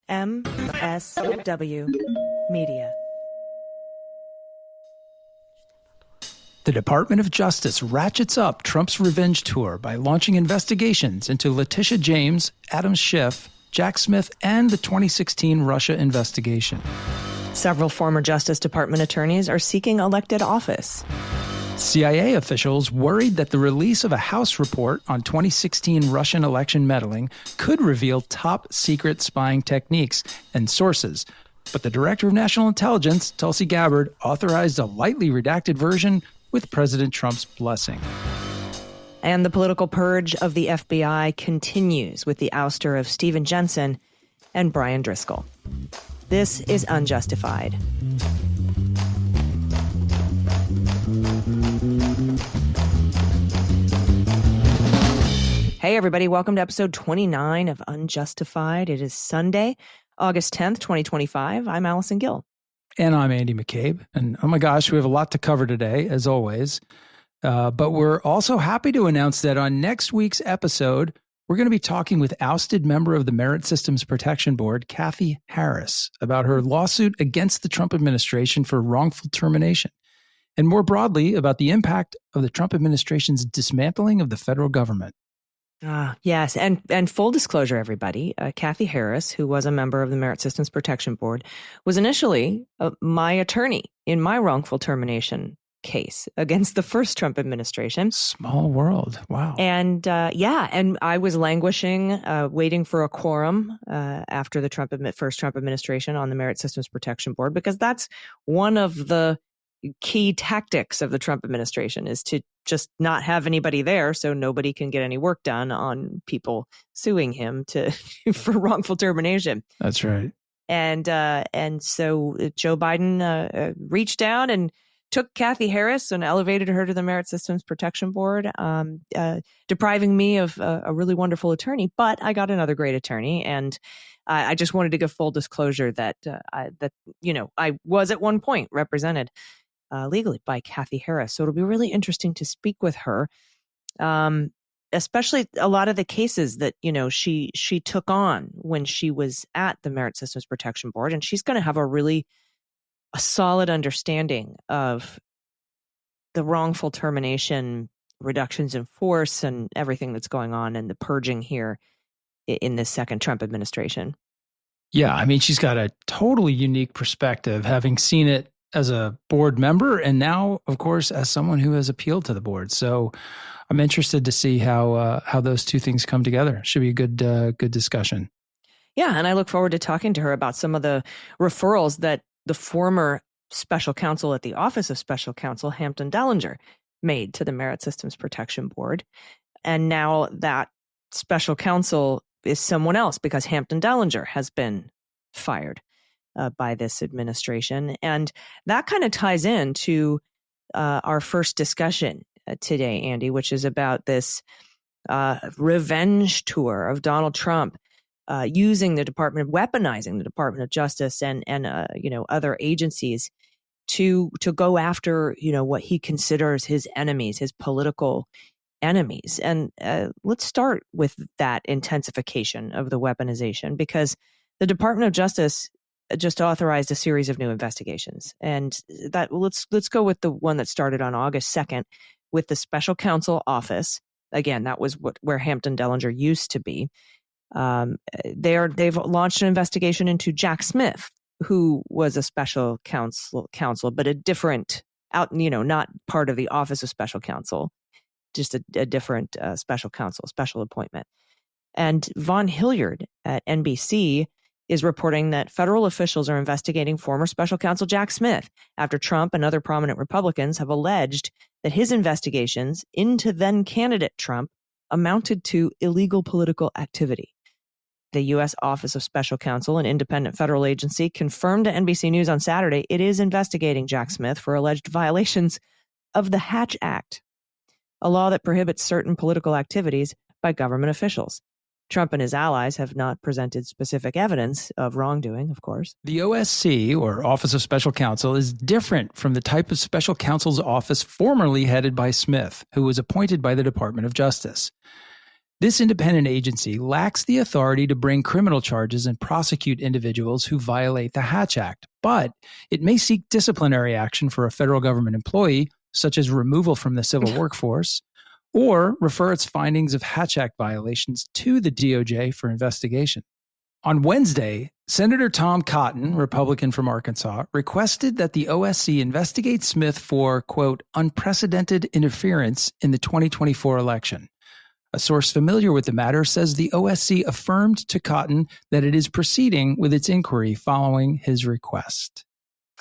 MSW Media. The Department of Justice ratchets up Trump's revenge tour by launching investigations into Leticia James, Adam Schiff, Jack Smith, and the 2016 Russia investigation. Several former Justice Department attorneys are seeking elected office. CIA officials worried that the release of a House report on 2016 Russian election meddling could reveal top-secret spying techniques and sources. But the Director of National Intelligence, Tulsi Gabbard, authorized a lightly redacted version with President Trump's blessing. And the political purge of the FBI continues with the ouster of Stephen Jensen and Brian Driscoll. This is Unjustified. Hey, everybody. Welcome to episode 29 of Unjustified. It is Sunday, August 10th, 2025. I'm Allison Gill. And I'm Andy McCabe. And oh my gosh, we have a lot to cover today, as always. But we're also happy to announce that on next week's episode, we're going to be talking with ousted member of the Merit Systems Protection Board, Kathy Harris, about her lawsuit against the Trump administration for wrongful termination, and more broadly about the impact of the Trump administration's dismantling of the federal government. Yes. And full disclosure, everybody, Kathy Harris, who was a member of the Merit Systems Protection Board, was initially my attorney in my wrongful termination case against the first Trump administration. Small world. Wow. And and I was languishing, waiting for a quorum after the first Trump administration on the Merit Systems Protection Board, because that's one of the key tactics of the Trump administration, is to just not have anybody there so nobody can get any work done on people suing him for wrongful termination. That's right. And so Joe Biden reached out and took Kathy Harris and elevated her to the Merit Systems Protection Board, depriving me of a really wonderful attorney. But I got another great attorney, and I just wanted to give full disclosure that I was at one point represented legally by Kathy Harris. So it'll be really interesting to speak with her, especially a lot of the cases that, she took on when she was at the Merit Systems Protection Board. And she's going to have a solid understanding of the wrongful termination, reductions in force, and everything that's going on in the purging here in this second Trump administration. Yeah, I mean, she's got a totally unique perspective, having seen it as a board member, and now, of course, as someone who has appealed to the board. So I'm interested to see how those two things come together. Should be a good discussion. Yeah, and I look forward to talking to her about some of the referrals that the former special counsel at the Office of Special Counsel, Hampton Dellinger, made to the Merit Systems Protection Board. And now that special counsel is someone else because Hampton Dellinger has been fired by this administration. And that kind of ties into our first discussion today, Andy, which is about this revenge tour of Donald Trump weaponizing the Department of Justice and other agencies to go after, what he considers his enemies, his political enemies. And let's start with that intensification of the weaponization, because the Department of Justice just authorized a series of new investigations. And that let's go with the one that started on August 2nd with the Special Counsel Office. Again, that was where Hampton Dellinger used to be. They've launched an investigation into Jack Smith, who was a special counsel, but a different not part of the Office of Special Counsel, just a different special counsel, special appointment. And Von Hilliard at NBC is reporting that federal officials are investigating former special counsel Jack Smith after Trump and other prominent Republicans have alleged that his investigations into then candidate Trump amounted to illegal political activity. The U.S. Office of Special Counsel, an independent federal agency, confirmed to NBC News on Saturday it is investigating Jack Smith for alleged violations of the Hatch Act, a law that prohibits certain political activities by government officials. Trump and his allies have not presented specific evidence of wrongdoing, of course. The OSC, or Office of Special Counsel, is different from the type of special counsel's office formerly headed by Smith, who was appointed by the Department of Justice. This independent agency lacks the authority to bring criminal charges and prosecute individuals who violate the Hatch Act, but it may seek disciplinary action for a federal government employee, such as removal from the civil workforce, or refer its findings of Hatch Act violations to the DOJ for investigation. On Wednesday, Senator Tom Cotton, Republican from Arkansas, requested that the OSC investigate Smith for, quote, unprecedented interference in the 2024 election. A source familiar with the matter says the OSC affirmed to Cotton that it is proceeding with its inquiry following his request.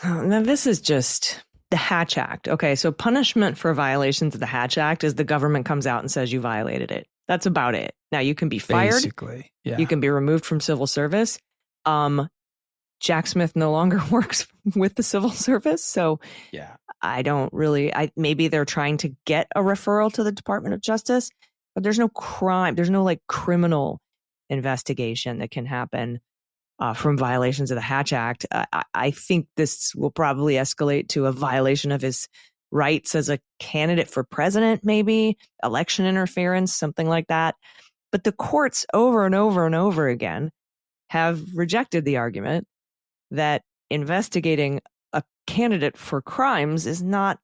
Now, this is just the Hatch Act. Okay, so punishment for violations of the Hatch Act is the government comes out and says you violated it. That's about it. Now, you can be fired. Basically, yeah. You can be removed from civil service. Jack Smith no longer works with the civil service. So yeah, maybe they're trying to get a referral to the Department of Justice, but there's no crime. There's no like criminal investigation that can happen from violations of the Hatch Act. I think this will probably escalate to a violation of his rights as a candidate for president, maybe election interference, something like that. But the courts over and over and over again have rejected the argument that investigating a candidate for crimes is not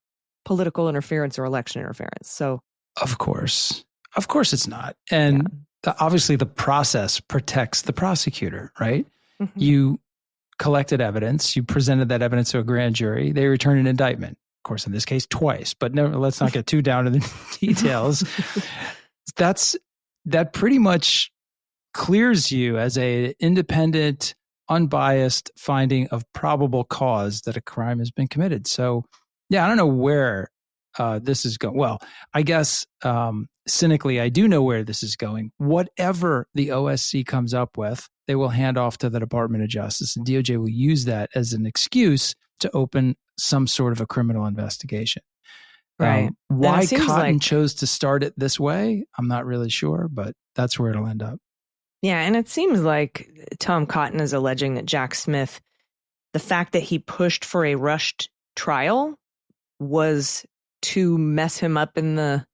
political interference or election interference. So, of course it's not. And obviously the process protects the prosecutor, right? Mm-hmm. You collected evidence, you presented that evidence to a grand jury, they return an indictment. Of course, in this case, twice, but no, let's not get too down to the details. That pretty much clears you as a independent, unbiased finding of probable cause that a crime has been committed. So, yeah, I don't know where this is going. Well, I guess cynically, I do know where this is going. Whatever the OSC comes up with, they will hand off to the Department of Justice, and DOJ will use that as an excuse to open some sort of a criminal investigation. Right. Why Cotton chose to start it this way, I'm not really sure, but that's where it'll end up. Yeah, and it seems like Tom Cotton is alleging that Jack Smith, the fact that he pushed for a rushed trial was to mess him up to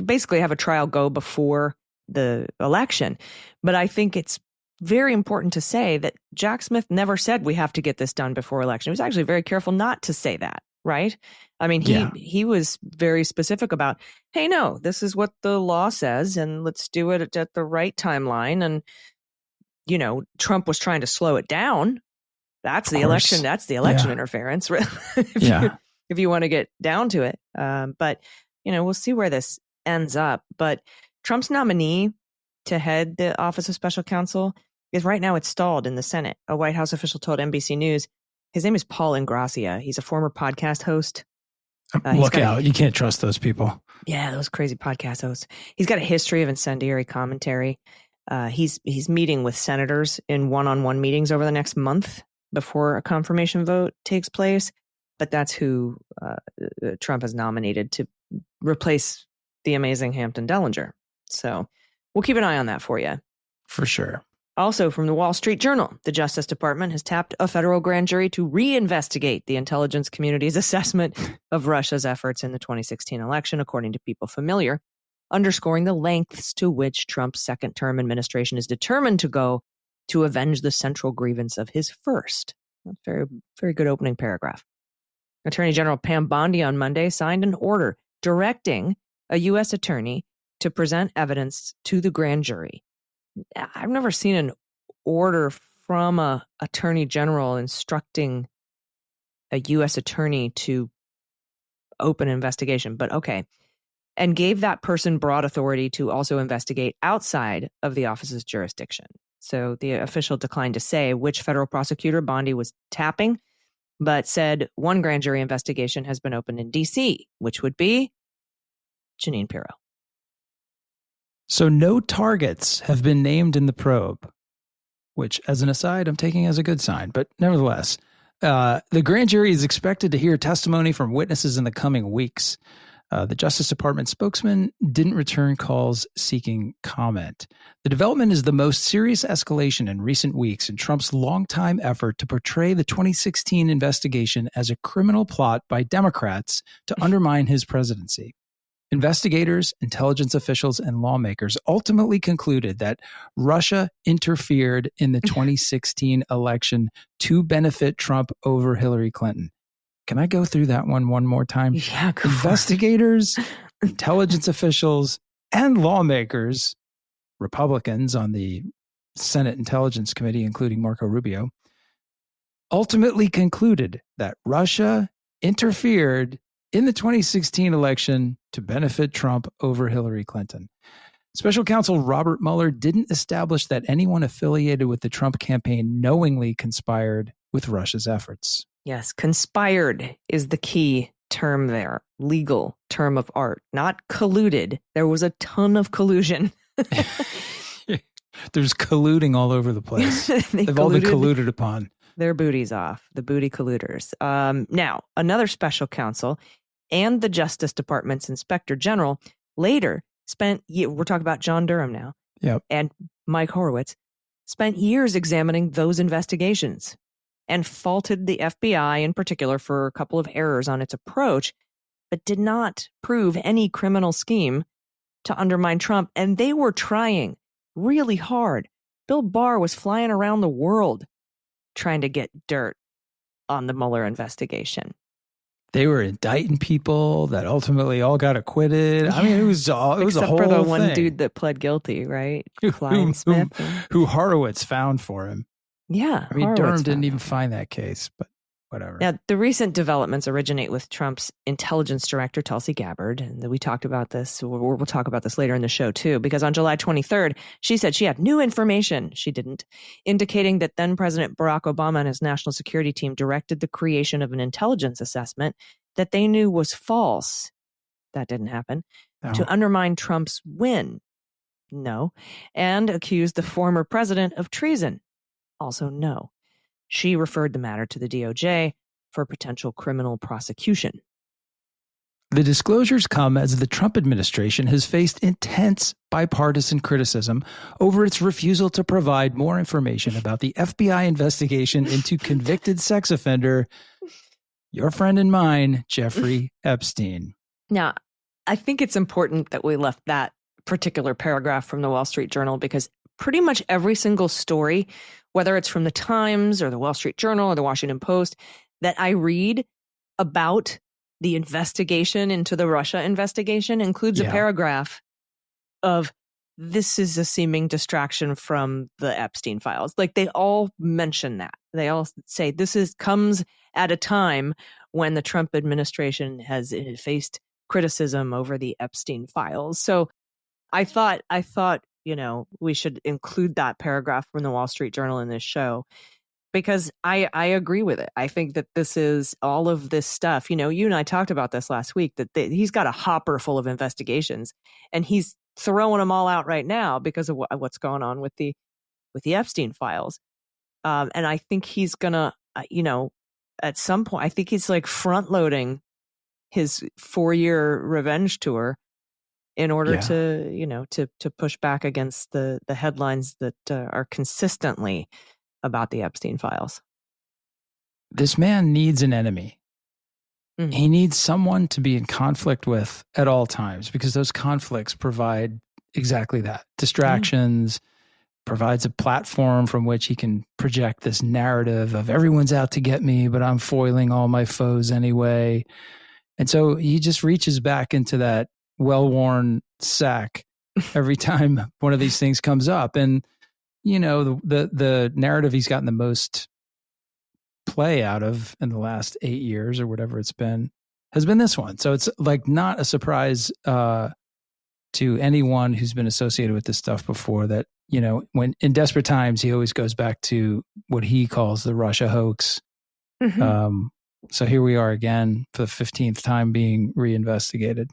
basically have a trial go before the election. But I think it's very important to say that Jack Smith never said we have to get this done before election. He was actually very careful not to say that, right? I mean, he was very specific about, hey, no, this is what the law says, and let's do it at the right timeline. And, you know, Trump was trying to slow it down. That's the election. That's the election interference, if you want to get down to it. But, you know, we'll see where this ends up. But Trump's nominee to head the Office of Special Counsel is right now it's stalled in the Senate. A White House official told NBC News his name is Paul Ingrassia. He's a former podcast host. Look out. You can't trust those people. Yeah, those crazy podcast hosts. He's got a history of incendiary commentary. He's meeting with senators in one-on-one meetings over the next month before a confirmation vote takes place. But that's who Trump has nominated to replace the amazing Hampton Dellinger. So we'll keep an eye on that for you. For sure. Also from the Wall Street Journal, the Justice Department has tapped a federal grand jury to reinvestigate the intelligence community's assessment of Russia's efforts in the 2016 election, according to people familiar, underscoring the lengths to which Trump's second-term administration is determined to go to avenge the central grievance of his first. That's very, very good opening paragraph. Attorney General Pam Bondi on Monday signed an order directing a U.S. attorney to present evidence to the grand jury. I've never seen an order from a attorney general instructing a U.S. attorney to open an investigation, but okay. And gave that person broad authority to also investigate outside of the office's jurisdiction. So the official declined to say which federal prosecutor Bondi was tapping, but said one grand jury investigation has been opened in D.C., which would be Jeanine Pirro. So no targets have been named in the probe, which, as an aside, I'm taking as a good sign. But nevertheless, the grand jury is expected to hear testimony from witnesses in the coming weeks. The Justice Department spokesman didn't return calls seeking comment. The development is the most serious escalation in recent weeks in Trump's longtime effort to portray the 2016 investigation as a criminal plot by Democrats to undermine his presidency. Investigators, intelligence officials, and lawmakers ultimately concluded that Russia interfered in the 2016 election to benefit Trump over Hillary Clinton. Can I go through that one more time? Yeah, go Investigators, intelligence officials, and lawmakers, Republicans on the Senate Intelligence Committee, including Marco Rubio, ultimately concluded that Russia interfered in the 2016 election to benefit Trump over Hillary Clinton. Special counsel Robert Mueller didn't establish that anyone affiliated with the Trump campaign knowingly conspired with Russia's efforts. Yes, conspired is the key term there. Legal term of art, not colluded. There was a ton of collusion. There's colluding all over the place. They've all been colluded upon. Their booties off, the booty colluders. Now, another special counsel and the Justice Department's Inspector General later we're talking about John Durham now, yep, and Mike Horowitz, spent years examining those investigations and faulted the FBI in particular for a couple of errors on its approach, but did not prove any criminal scheme to undermine Trump. And they were trying really hard. Bill Barr was flying around the world trying to get dirt on the Mueller investigation. They were indicting people that ultimately all got acquitted. Yeah. I mean, it was a whole thing. Except for the one dude that pled guilty, right? Klein Smith. Who Horowitz found for him. Yeah. I mean, Durham didn't even find that case, but whatever. Now, the recent developments originate with Trump's intelligence director, Tulsi Gabbard. And we talked about this. We'll talk about this later in the show, too, because on July 23rd, she said she had new information. She didn't, indicating that then President Barack Obama and his national security team directed the creation of an intelligence assessment that they knew was false. That didn't happen. No. To undermine Trump's win. No. And accused the former president of treason. Also no. She referred the matter to the DOJ for potential criminal prosecution. The disclosures come as the Trump administration has faced intense bipartisan criticism over its refusal to provide more information about the FBI investigation into convicted sex offender, your friend and mine, Jeffrey Epstein. Now, I think it's important that we left that particular paragraph from the Wall Street Journal because pretty much every single story, whether it's from the Times or the Wall Street Journal or the Washington Post, that I read about the investigation into the Russia investigation includes a paragraph of this is a seeming distraction from the Epstein files. Like they all mention that. They all say this comes at a time when the Trump administration has faced criticism over the Epstein files. So I thought, we should include that paragraph from the Wall Street Journal in this show because I agree with it. I think that this is all of this stuff. You and I talked about this last week, that he's got a hopper full of investigations and he's throwing them all out right now because of what's going on with the Epstein files. And I think he's going to, at some point, I think he's like front loading his 4-year revenge tour in order to push back against the headlines that are consistently about the Epstein files. This man needs an enemy. Mm-hmm. He needs someone to be in conflict with at all times because those conflicts provide exactly that. Distractions, provides a platform from which he can project this narrative of everyone's out to get me, but I'm foiling all my foes anyway. And so he just reaches back into that well-worn sack every time one of these things comes up. And, the narrative he's gotten the most play out of in the last 8 years or whatever it's been has been this one. So it's like not a surprise to anyone who's been associated with this stuff before that, when in desperate times, he always goes back to what he calls the Russia hoax. Mm-hmm. So here we are again for the 15th time being reinvestigated.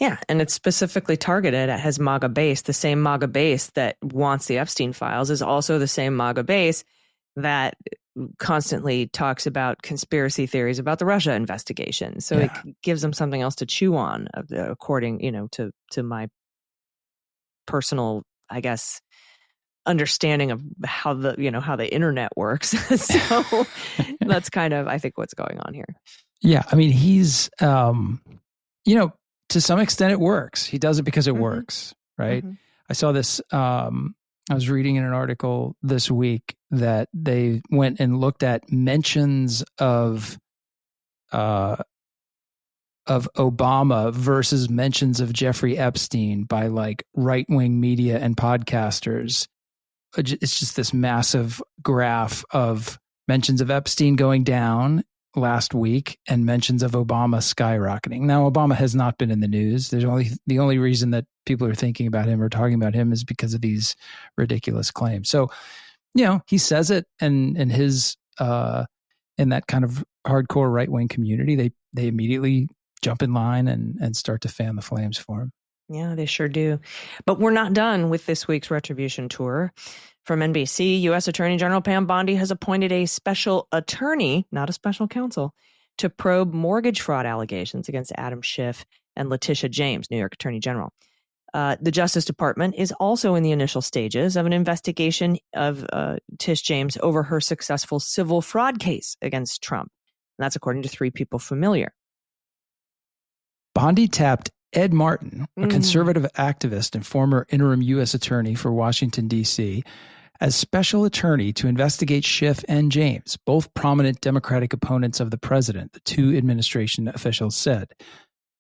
Yeah, and it's specifically targeted at his MAGA base. The same MAGA base that wants the Epstein files is also the same MAGA base that constantly talks about conspiracy theories about the Russia investigation. So it gives them something else to chew on, according, to my personal, I guess, understanding of how the internet works. So that's kind of, I think, what's going on here. Yeah, I mean, he's, to some extent it works. He does it because it works, right? Mm-hmm. I saw this, I was reading in an article this week that they went and looked at mentions of Obama versus mentions of Jeffrey Epstein by like right-wing media and podcasters. It's just this massive graph of mentions of Epstein going down last week and mentions of Obama skyrocketing. Now, Obama has not been in the news. The only reason that people are thinking about him or talking about him is because of these ridiculous claims. So, he says it, and in his in that kind of hardcore right-wing community, they immediately jump in line and start to fan the flames for him. Yeah, they sure do. But we're not done with this week's retribution tour. From NBC, U.S. Attorney General Pam Bondi has appointed a special attorney, not a special counsel, to probe mortgage fraud allegations against Adam Schiff and Leticia James, New York Attorney General. The Justice Department is also in the initial stages of an investigation of Tish James over her successful civil fraud case against Trump. And that's according to three people familiar. Bondi tapped Ed Martin, a conservative activist and former interim U.S. attorney for Washington, D.C., as special attorney to investigate Schiff and James, both prominent Democratic opponents of the president, the two administration officials said.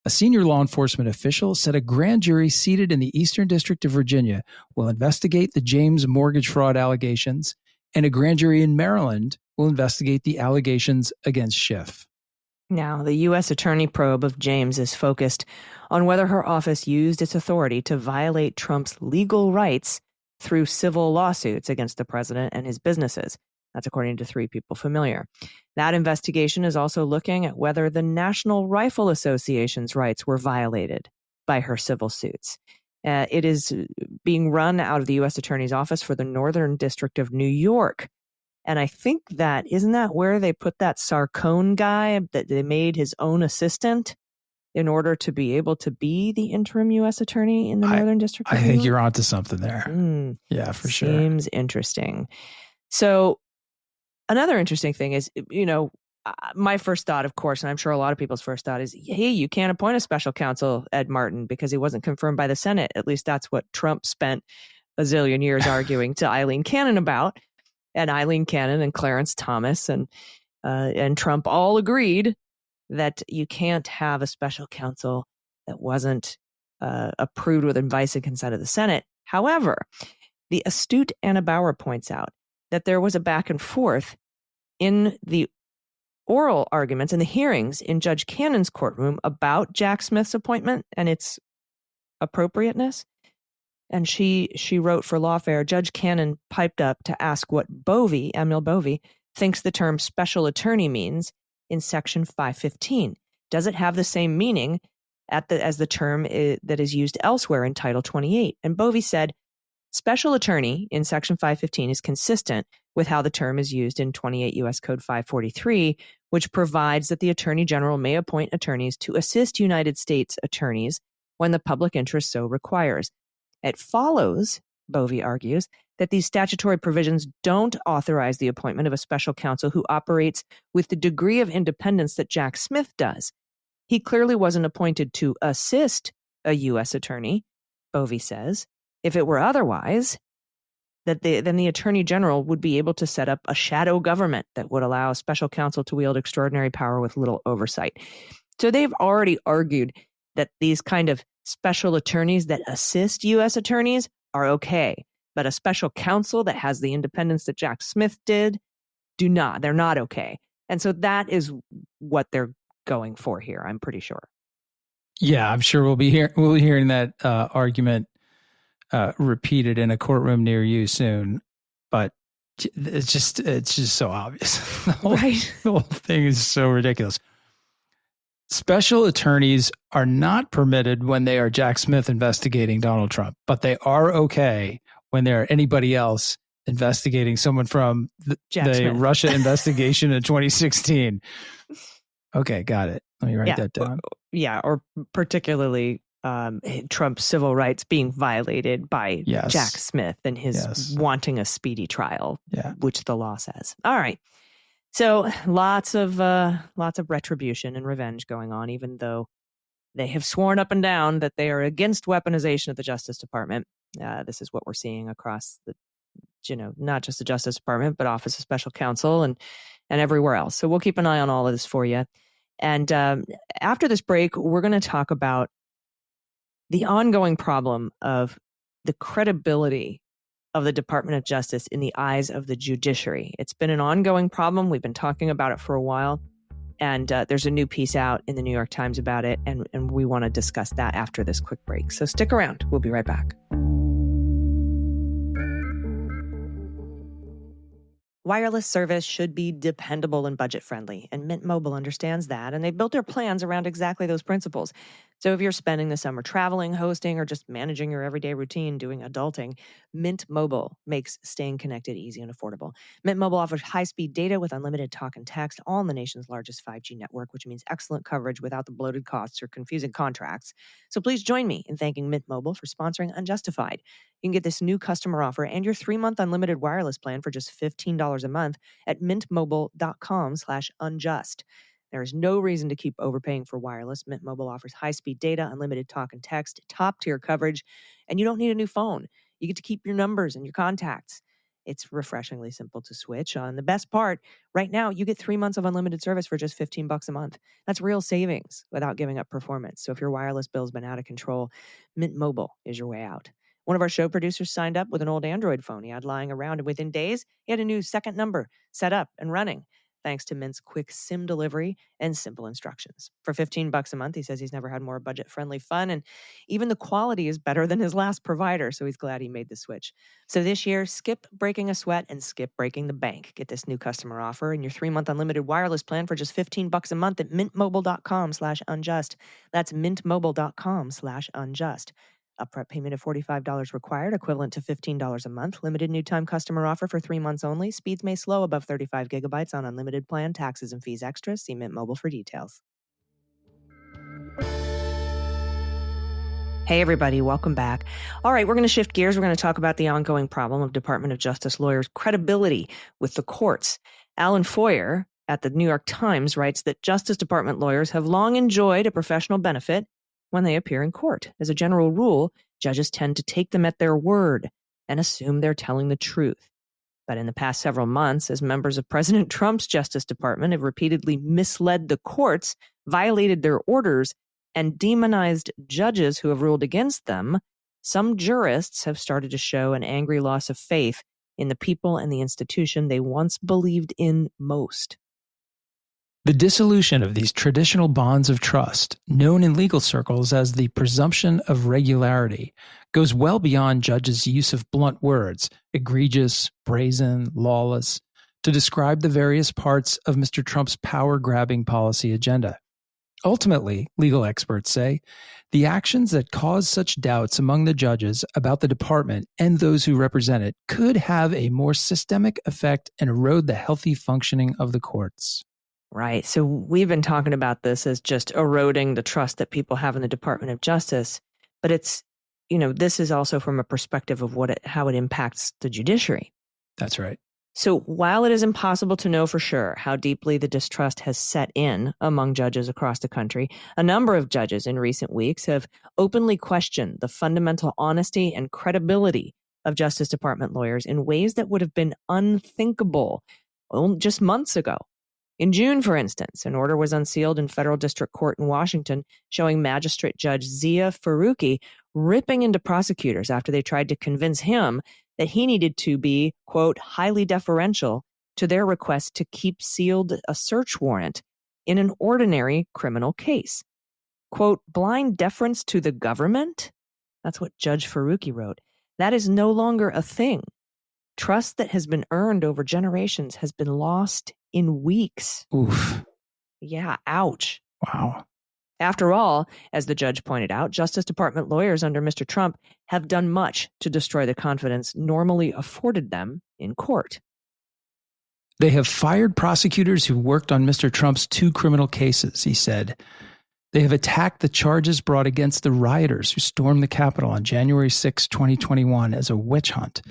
A senior law enforcement official said a grand jury seated in the Eastern District of Virginia will investigate the James mortgage fraud allegations, and a grand jury in Maryland will investigate the allegations against Schiff. Now, the U.S. attorney probe of James is focused on whether her office used its authority to violate Trump's legal rights through civil lawsuits against the president and his businesses. That's according to three people familiar. That investigation is also looking at whether the National Rifle Association's rights were violated by her civil suits. It is being run out of the U.S. Attorney's Office for the Northern District of New York. And I think isn't that where they put that Sarcone guy that they made his own assistant in order to be able to be the interim U.S. attorney in the Northern District of New York? I think you're onto something there. Yeah, for sure. Seems interesting. So another interesting thing is, my first thought, of course, and I'm sure a lot of people's first thought is, hey, you can't appoint a special counsel, Ed Martin, because he wasn't confirmed by the Senate. At least that's what Trump spent a zillion years arguing to Eileen Cannon about. And Eileen Cannon and Clarence Thomas and Trump all agreed that you can't have a special counsel that wasn't approved with advice and consent of the Senate. However, the astute Anna Bauer points out that there was a back and forth in the oral arguments and the hearings in Judge Cannon's courtroom about Jack Smith's appointment and its appropriateness. And she wrote for Lawfare, Judge Cannon piped up to ask what Emil Bovey, thinks the term special attorney means in Section 515. Does it have the same meaning as the term that is used elsewhere in Title 28? And Bovey said, special attorney in Section 515 is consistent with how the term is used in 28 U.S. Code 543, which provides that the Attorney General may appoint attorneys to assist United States attorneys when the public interest so requires. It follows, Bovey argues, that these statutory provisions don't authorize the appointment of a special counsel who operates with the degree of independence that Jack Smith does. He clearly wasn't appointed to assist a U.S. attorney, Bovey says. If it were otherwise, then the Attorney General would be able to set up a shadow government that would allow a special counsel to wield extraordinary power with little oversight. So they've already argued that these kind of special attorneys that assist U.S. attorneys are okay, but a special counsel that has the independence that Jack Smith did, they're not okay. And so that is what they're going for here, I'm pretty sure. Yeah, I'm sure we'll be hearing that argument repeated in a courtroom near you soon, but it's just so obvious. The whole thing is so ridiculous. Special attorneys are not permitted when they are Jack Smith investigating Donald Trump, but they are okay when they're anybody else investigating someone from the Russia investigation in 2016. Okay, got it. Let me write that down. Or particularly Trump's civil rights being violated by Jack Smith and his wanting a speedy trial, which the law says. All right. So lots of retribution and revenge going on, even though They have sworn up and down that they are against weaponization of the Justice Department. This is what we're seeing across the, not just the Justice Department, but Office of Special Counsel and everywhere else. So we'll keep an eye on all of this for you. And after this break, we're going to talk about the ongoing problem of the credibility of the Department of Justice in the eyes of the judiciary. It's been an ongoing problem. We've been talking about it for a while. And there's a new piece out in the New York Times about it. And we want to discuss that after this quick break. So stick around. We'll be right back. Wireless service should be dependable and budget-friendly, and Mint Mobile understands that, and they've built their plans around exactly those principles. So if you're spending the summer traveling, hosting, or just managing your everyday routine doing adulting, Mint Mobile makes staying connected easy and affordable. Mint Mobile offers high-speed data with unlimited talk and text, all on the nation's largest 5G network, which means excellent coverage without the bloated costs or confusing contracts. So please join me in thanking Mint Mobile for sponsoring Unjustified. You can get this new customer offer and your 3-month unlimited wireless plan for just $15 a month at mintmobile.com/unjust. There is no reason to keep overpaying for wireless. Mint Mobile offers high-speed data, unlimited talk and text, top-tier coverage, and you don't need a new phone. You get to keep your numbers and your contacts. It's refreshingly simple to switch on. The best part, right now, you get 3 months of unlimited service for just $15 a month. That's real savings without giving up performance. So if your wireless bill's been out of control, Mint Mobile is your way out. One of our show producers signed up with an old Android phone he had lying around, and within days, he had a new second number set up and running, thanks to Mint's quick SIM delivery and simple instructions. For $15 a month, he says he's never had more budget-friendly fun, and even the quality is better than his last provider, so he's glad he made the switch. So this year, skip breaking a sweat and skip breaking the bank. Get this new customer offer and your 3-month unlimited wireless plan for just $15 a month at mintmobile.com/unjust. That's mintmobile.com/unjust. Upfront payment of $45 required, equivalent to $15 a month. Limited new time customer offer for 3 months only. Speeds may slow above 35 gigabytes on unlimited plan. Taxes and fees extra. See Mint Mobile for details. Hey, everybody. Welcome back. All right, we're going to shift gears. We're going to talk about the ongoing problem of Department of Justice lawyers' credibility with the courts. Alan Foyer at the New York Times writes that Justice Department lawyers have long enjoyed a professional benefit when they appear in court. As a general rule, judges tend to take them at their word and assume they're telling the truth. But in the past several months, as members of President Trump's Justice Department have repeatedly misled the courts, violated their orders, and demonized judges who have ruled against them, some jurists have started to show an angry loss of faith in the people and the institution they once believed in most. The dissolution of these traditional bonds of trust, known in legal circles as the presumption of regularity, goes well beyond judges' use of blunt words, egregious, brazen, lawless, to describe the various parts of Mr. Trump's power-grabbing policy agenda. Ultimately, legal experts say, the actions that cause such doubts among the judges about the department and those who represent it could have a more systemic effect and erode the healthy functioning of the courts. Right. So we've been talking about this as just eroding the trust that people have in the Department of Justice. But it's, this is also from a perspective of how it impacts the judiciary. That's right. So while it is impossible to know for sure how deeply the distrust has set in among judges across the country, a number of judges in recent weeks have openly questioned the fundamental honesty and credibility of Justice Department lawyers in ways that would have been unthinkable just months ago. In June, for instance, an order was unsealed in federal district court in Washington showing Magistrate Judge Zia Faruqi ripping into prosecutors after they tried to convince him that he needed to be, quote, highly deferential to their request to keep sealed a search warrant in an ordinary criminal case. Quote, blind deference to the government? That's what Judge Faruqi wrote. That is no longer a thing. Trust that has been earned over generations has been lost in weeks. Oof. Yeah, ouch. Wow. After all, as the judge pointed out, Justice Department lawyers under Mr. Trump have done much to destroy the confidence normally afforded them in court. They have fired prosecutors who worked on Mr. Trump's 2 criminal cases, he said. They have attacked the charges brought against the rioters who stormed the Capitol on January 6, 2021 as a witch hunt.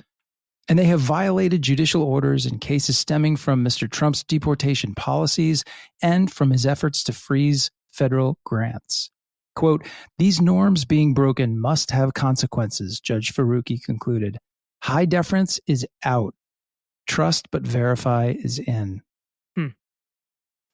And they have violated judicial orders in cases stemming from Mr. Trump's deportation policies and from his efforts to freeze federal grants. Quote, "These norms being broken must have consequences," Judge Faruqi concluded. "High deference is out. Trust but verify is in."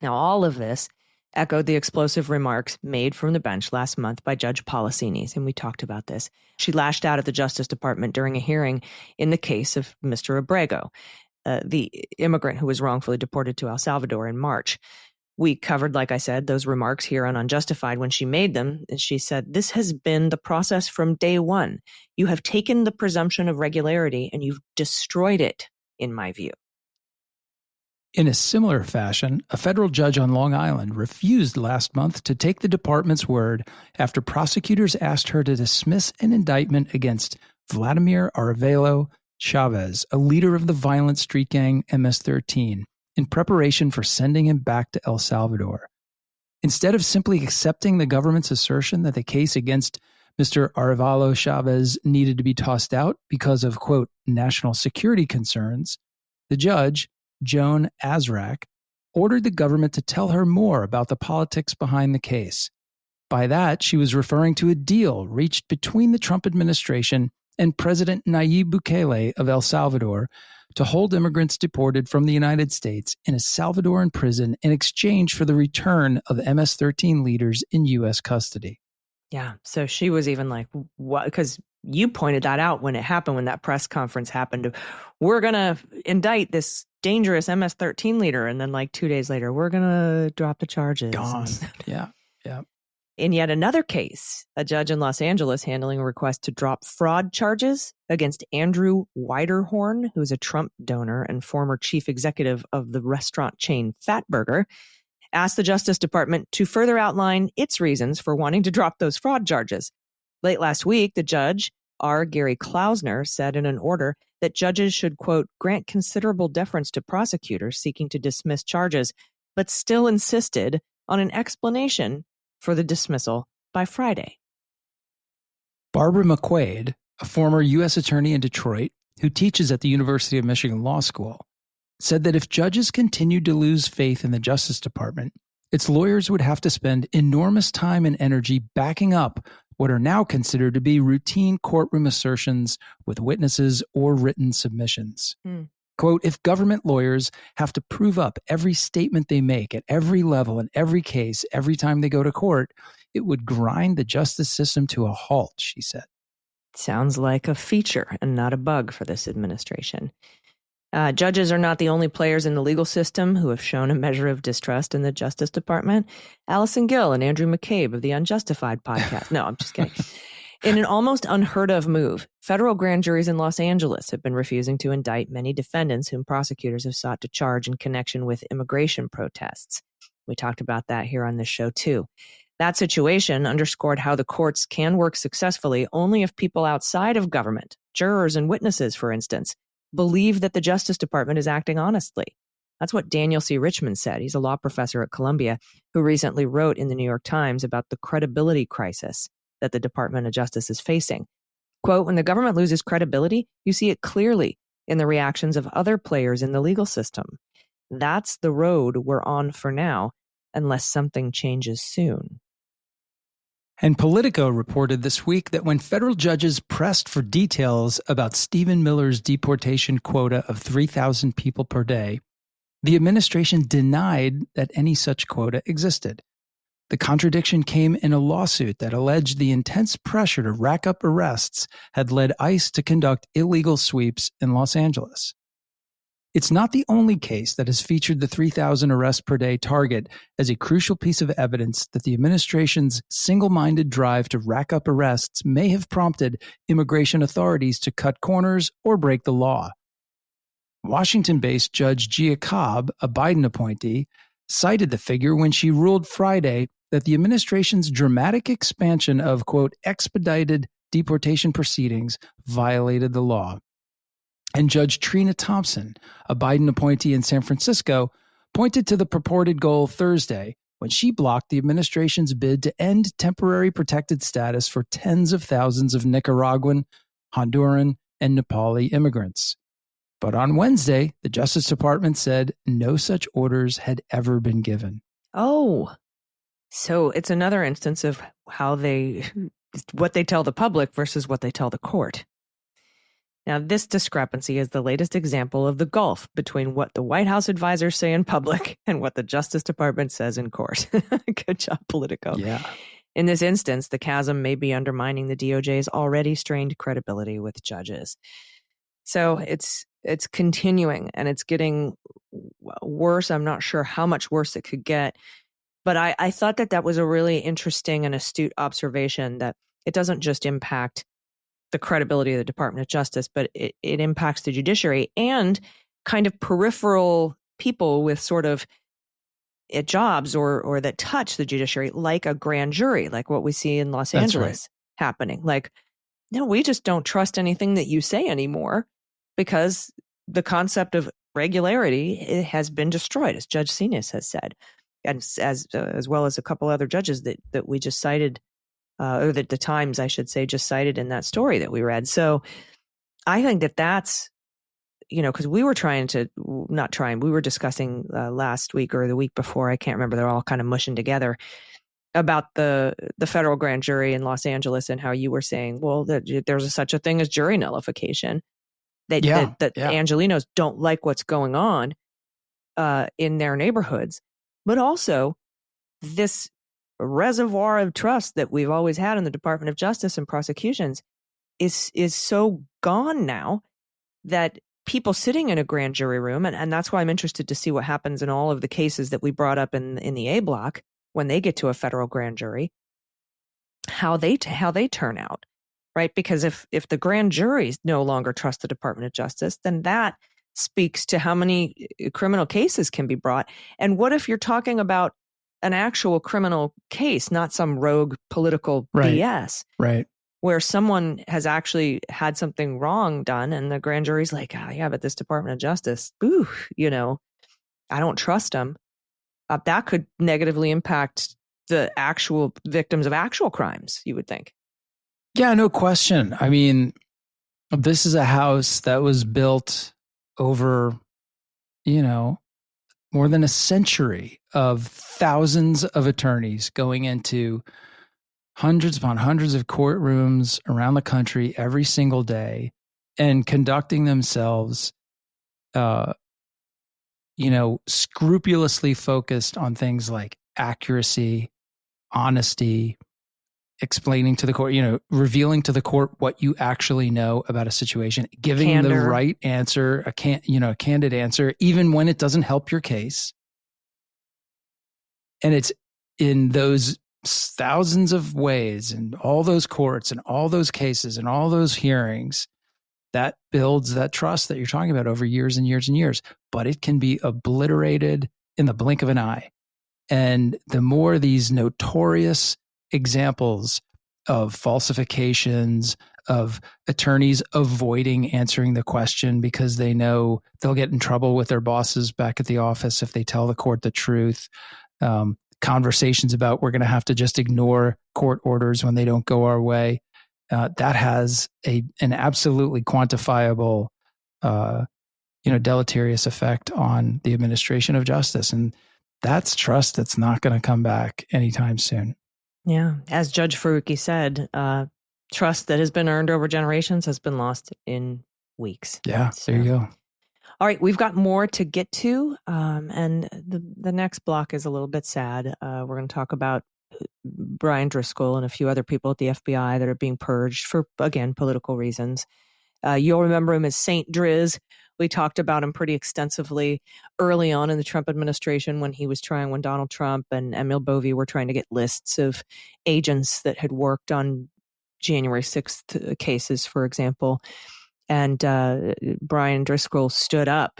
Now, all of this echoed the explosive remarks made from the bench last month by Judge Policines, and we talked about this. She lashed out at the Justice Department during a hearing in the case of Mr. Abrego, the immigrant who was wrongfully deported to El Salvador in March. We covered, like I said, those remarks here on Unjustified when she made them. And she said, "This has been the process from day one. You have taken the presumption of regularity and you've destroyed it, in my view." In a similar fashion, a federal judge on Long Island refused last month to take the department's word after prosecutors asked her to dismiss an indictment against Vladimir Arevalo Chavez, a leader of the violent street gang MS-13, in preparation for sending him back to El Salvador. Instead of simply accepting the government's assertion that the case against Mr. Arevalo Chavez needed to be tossed out because of, quote, national security concerns, the judge, Joan Azrak, ordered the government to tell her more about the politics behind the case. By that, she was referring to a deal reached between the Trump administration and President Nayib Bukele of El Salvador to hold immigrants deported from the United States in a Salvadoran prison in exchange for the return of MS-13 leaders in U.S. custody. Yeah, so she was even like, what? Because you pointed that out when it happened, when that press conference happened. We're going to indict this dangerous MS-13 leader. And then like 2 days later, we're going to drop the charges. Gone. Yeah. In yet another case, a judge in Los Angeles handling a request to drop fraud charges against Andrew Widerhorn, who's a Trump donor and former chief executive of the restaurant chain Fatburger, asked the Justice Department to further outline its reasons for wanting to drop those fraud charges. Late last week, the judge, R. Gary Klausner, said in an order that judges should, quote, grant considerable deference to prosecutors seeking to dismiss charges, but still insisted on an explanation for the dismissal by Friday. Barbara McQuaid, a former U.S. attorney in Detroit who teaches at the University of Michigan Law School, said that if judges continued to lose faith in the Justice Department, its lawyers would have to spend enormous time and energy backing up what are now considered to be routine courtroom assertions with witnesses or written submissions. Quote, "If government lawyers have to prove up every statement they make at every level in every case every time they go to court, it would grind the justice system to a halt," she said. Sounds like a feature and not a bug for this administration. Judges are not the only players in the legal system who have shown a measure of distrust in the Justice Department. Allison Gill and Andrew McCabe of the Unjustified podcast. No, I'm just kidding. In an almost unheard of move, federal grand juries in Los Angeles have been refusing to indict many defendants whom prosecutors have sought to charge in connection with immigration protests. We talked about that here on this show too. That situation underscored how the courts can work successfully only if people outside of government, jurors and witnesses, for instance, believe that the Justice Department is acting honestly. That's what Daniel C. Richmond said. He's a law professor at Columbia who recently wrote in the New York Times about the credibility crisis that the Department of Justice is facing. Quote, "When the government loses credibility, you see it clearly in the reactions of other players in the legal system. That's the road we're on for now, unless something changes soon." And Politico reported this week that when federal judges pressed for details about Stephen Miller's deportation quota of 3,000 people per day, the administration denied that any such quota existed. The contradiction came in a lawsuit that alleged the intense pressure to rack up arrests had led ICE to conduct illegal sweeps in Los Angeles. It's not the only case that has featured the 3,000 arrests per day target as a crucial piece of evidence that the administration's single-minded drive to rack up arrests may have prompted immigration authorities to cut corners or break the law. Washington-based Judge Gia Cobb, a Biden appointee, cited the figure when she ruled Friday that the administration's dramatic expansion of, quote, expedited deportation proceedings violated the law. And Judge Trina Thompson, a Biden appointee in San Francisco, pointed to the purported goal Thursday when she blocked the administration's bid to end temporary protected status for tens of thousands of Nicaraguan, Honduran, and Nepali immigrants. But on Wednesday, the Justice Department said no such orders had ever been given. Oh, So it's another instance of what they tell the public versus what they tell the court. Now, this discrepancy is the latest example of the gulf between what the White House advisors say in public and what the Justice Department says in court. Good job, Politico. Yeah. In this instance, the chasm may be undermining the DOJ's already strained credibility with judges. So it's continuing, and it's getting worse. I'm not sure how much worse it could get. But I thought that was a really interesting and astute observation, that it doesn't just impact the credibility of the Department of Justice, but it impacts the judiciary and kind of peripheral people with sort of jobs or that touch the judiciary, like a grand jury, like what we see in Los Angeles happening. Like, no, we just don't trust anything that you say anymore, because the concept of regularity has been destroyed, as Judge Sinas has said, and as well as a couple other judges that we just cited, or that the Times, I should say, just cited in that story that we read. So I think that's, because we were we were discussing last week or the week before, I can't remember, they're all kind of mushing together, about the federal grand jury in Los Angeles, and how you were saying, well, there's such a thing as jury nullification. That Angelenos don't like what's going on in their neighborhoods, but also this reservoir of trust that we've always had in the Department of Justice and prosecutions is so gone now, that people sitting in a grand jury room, and that's why I'm interested to see what happens in all of the cases that we brought up in the A block when they get to a federal grand jury, how they turn out, right? Because if the grand juries no longer trust the Department of Justice, then that speaks to how many criminal cases can be brought. And what if you're talking about an actual criminal case, not some rogue political BS, right? Where someone has actually had something wrong done, and the grand jury's like, yeah, but this Department of Justice, I don't trust them. That could negatively impact the actual victims of actual crimes, you would think. Yeah, no question. I mean, this is a house that was built over, more than a century of thousands of attorneys going into hundreds upon hundreds of courtrooms around the country every single day and conducting themselves, scrupulously focused on things like accuracy, honesty, explaining to the court, revealing to the court what you actually know about a situation, giving Candor. The right answer, a candid answer, even when it doesn't help your case. And it's in those thousands of ways, and all those courts and all those cases and all those hearings, that builds that trust that you're talking about over years and years and years. But it can be obliterated in the blink of an eye. And the more these notorious examples of falsifications, of attorneys avoiding answering the question because they know they'll get in trouble with their bosses back at the office if they tell the court the truth, conversations about we're going to have to just ignore court orders when they don't go our way, that has an absolutely quantifiable, deleterious effect on the administration of justice. And that's trust that's not going to come back anytime soon. Yeah. As Judge Faruqi said, trust that has been earned over generations has been lost in weeks. Yeah, so, there you go. All right, we've got more to get to, and the next block is a little bit sad. We're going to talk about Brian Driscoll and a few other people at the FBI that are being purged for, again, political reasons. You'll remember him as Saint Driz. We talked about him pretty extensively early on in the Trump administration when Donald Trump and Emil Bovee were trying to get lists of agents that had worked on January 6th cases, for example. And Brian Driscoll stood up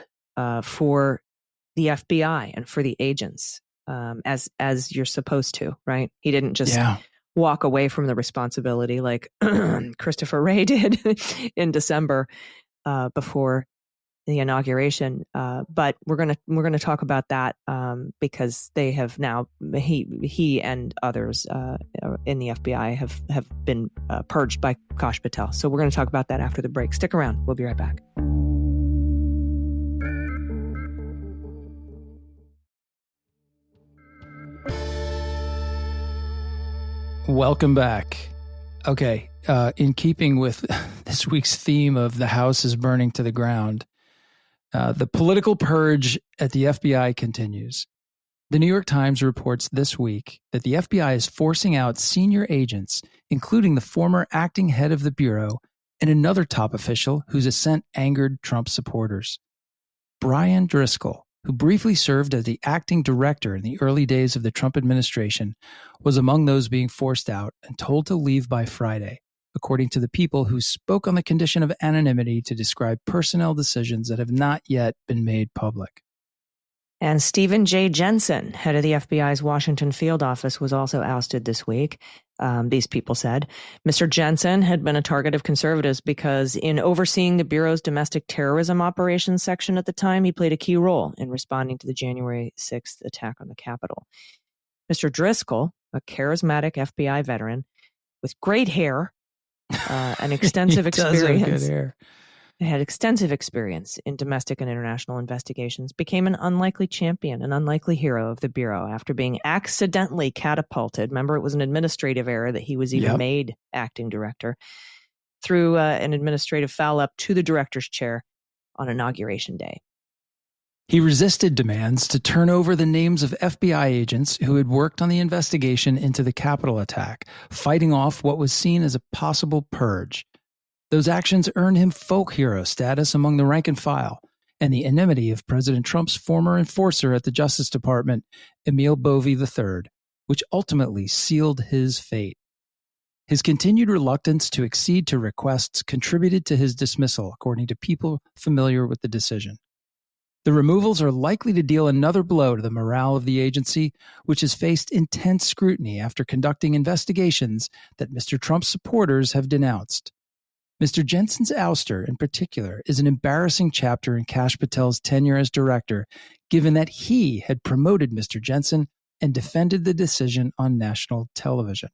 for the FBI and for the agents, as you're supposed to, right? He didn't just walk away from the responsibility like Christopher Wray did in December before the inauguration. But we're gonna talk about that because they have now he and others in the FBI have been purged by Kash Patel. So we're going to talk about that after the break. Stick around. We'll be right back. Welcome back. Okay, in keeping with this week's theme of the house is burning to the ground, the political purge at the FBI continues. The New York Times reports this week that the FBI is forcing out senior agents, including the former acting head of the Bureau and another top official whose ascent angered Trump supporters. Brian Driscoll, who briefly served as the acting director in the early days of the Trump administration, was among those being forced out and told to leave by Friday, according to the people who spoke on the condition of anonymity to describe personnel decisions that have not yet been made public. And Stephen J. Jensen, head of the FBI's Washington field office, was also ousted this week. These people said Mr. Jensen had been a target of conservatives because in overseeing the Bureau's domestic terrorism operations section at the time, he played a key role in responding to the January 6th attack on the Capitol. Mr. Driscoll, a charismatic FBI veteran with great hair and extensive experience, had extensive experience in domestic and international investigations, became an unlikely champion, an unlikely hero of the Bureau after being accidentally catapulted. Remember, it was an administrative error that he was even made acting director through an administrative foul-up to the director's chair on Inauguration Day. He resisted demands to turn over the names of FBI agents who had worked on the investigation into the Capitol attack, fighting off what was seen as a possible purge. Those actions earned him folk hero status among the rank and file, and the enmity of President Trump's former enforcer at the Justice Department, Emil Bovee III, which ultimately sealed his fate. His continued reluctance to accede to requests contributed to his dismissal, according to people familiar with the decision. The removals are likely to deal another blow to the morale of the agency, which has faced intense scrutiny after conducting investigations that Mr. Trump's supporters have denounced. Mr. Jensen's ouster, in particular, is an embarrassing chapter in Kash Patel's tenure as director, given that he had promoted Mr. Jensen and defended the decision on national television.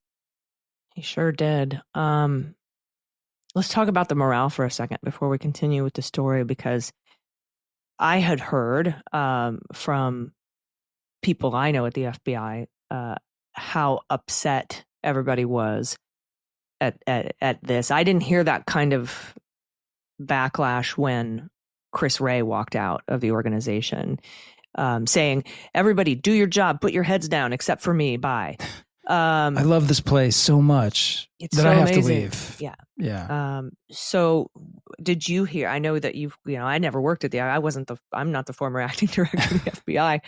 He sure did. Let's talk about the morale for a second before we continue with the story, because I had heard from people I know at the FBI how upset everybody was at this. I didn't hear that kind of backlash when Chris Wray walked out of the organization, saying, everybody do your job, put your heads down, except for me, bye. I love this place so much that I have to leave. Yeah. So did you hear, I know that I never worked at the, I'm not the former acting director of the FBI.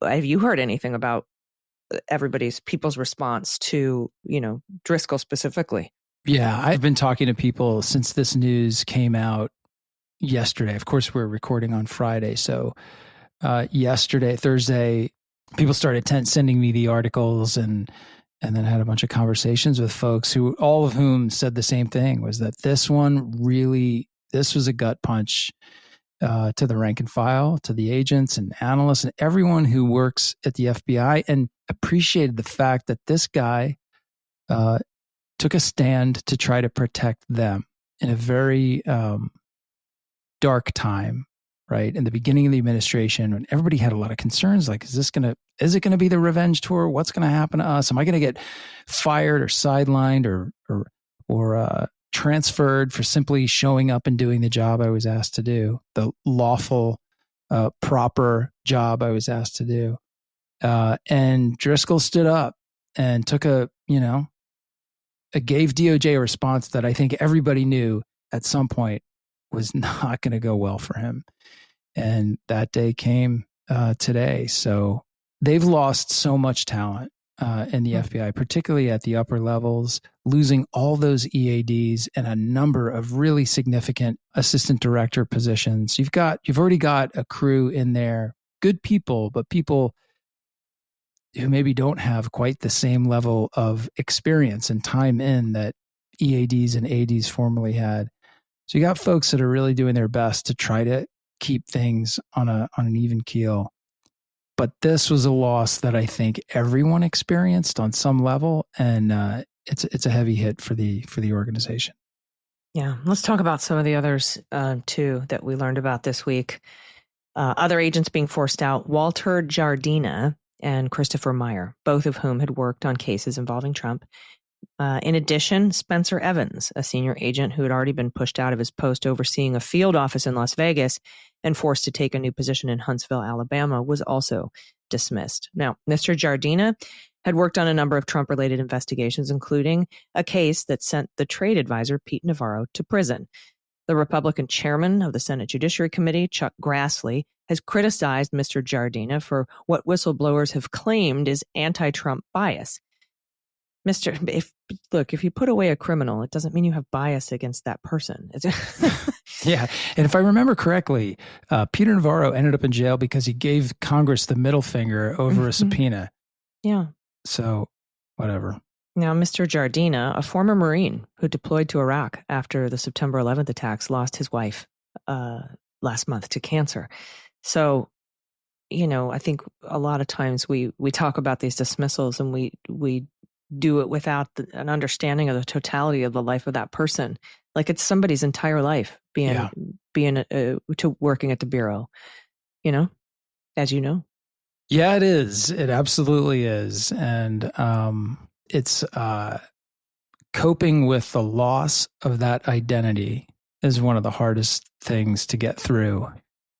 Have you heard anything about people's response to, Driscoll specifically? Yeah, I've been talking to people since this news came out yesterday. Of course, we're recording on Friday. So yesterday, Thursday, people started sending me the articles and then had a bunch of conversations with folks all of whom said the same thing, was that this was a gut punch to the rank and file, to the agents and analysts and everyone who works at the FBI, and appreciated the fact that this guy took a stand to try to protect them in a very dark time, right? In the beginning of the administration, when everybody had a lot of concerns, like, is it going to be the revenge tour? What's going to happen to us? Am I going to get fired or sidelined or transferred for simply showing up and doing the job I was asked to do, the lawful, proper job I was asked to do? And Driscoll stood up and took gave DOJ a response that I think everybody knew at some point was not going to go well for him. And that day came today. So they've lost so much talent in the FBI, particularly at the upper levels, losing all those EADs and a number of really significant assistant director positions. You've already got a crew in there, good people, but people who maybe don't have quite the same level of experience and time in that EADs and ADs formerly had. So you got folks that are really doing their best to try to keep things on an even keel. But this was a loss that I think everyone experienced on some level, and it's a heavy hit for the organization. Yeah, let's talk about some of the others too that we learned about this week. Other agents being forced out. Walter Jardina and Christopher Meyer, both of whom had worked on cases involving Trump. In addition, Spencer Evans, a senior agent who had already been pushed out of his post overseeing a field office in Las Vegas and forced to take a new position in Huntsville, Alabama, was also dismissed. Now, Mr. Jardina had worked on a number of Trump-related investigations, including a case that sent the trade advisor, Pete Navarro, to prison. The Republican chairman of the Senate Judiciary Committee, Chuck Grassley, has criticized Mr. Jardina for what whistleblowers have claimed is anti-Trump bias. If you put away a criminal, it doesn't mean you have bias against that person. Yeah. And if I remember correctly, Peter Navarro ended up in jail because he gave Congress the middle finger over a subpoena. Yeah. So whatever. Now, Mr. Jardina, a former Marine who deployed to Iraq after the September 11th attacks, lost his wife last month to cancer. So, I think a lot of times we talk about these dismissals and we do it without an understanding of the totality of the life of that person. Like it's somebody's entire life being to working at the Bureau, as you know. Yeah, it is. It absolutely is. And it's coping with the loss of that identity is one of the hardest things to get through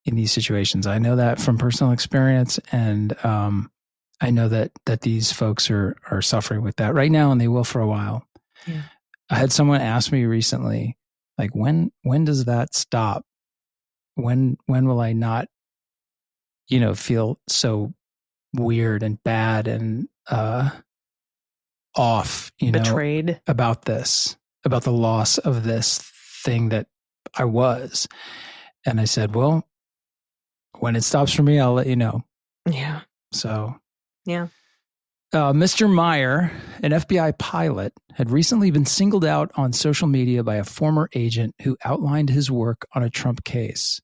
in these situations. I know that from personal experience, and I know that these folks are suffering with that right now, and they will for a while. Yeah. I had someone ask me recently, like, when does that stop? When will I not, feel so weird and bad and off, betrayed about this, about the loss of this thing that I was. And I said, well, when it stops for me, I'll let you know. Yeah. So, yeah. Mr. Meyer, an FBI pilot, had recently been singled out on social media by a former agent who outlined his work on a Trump case.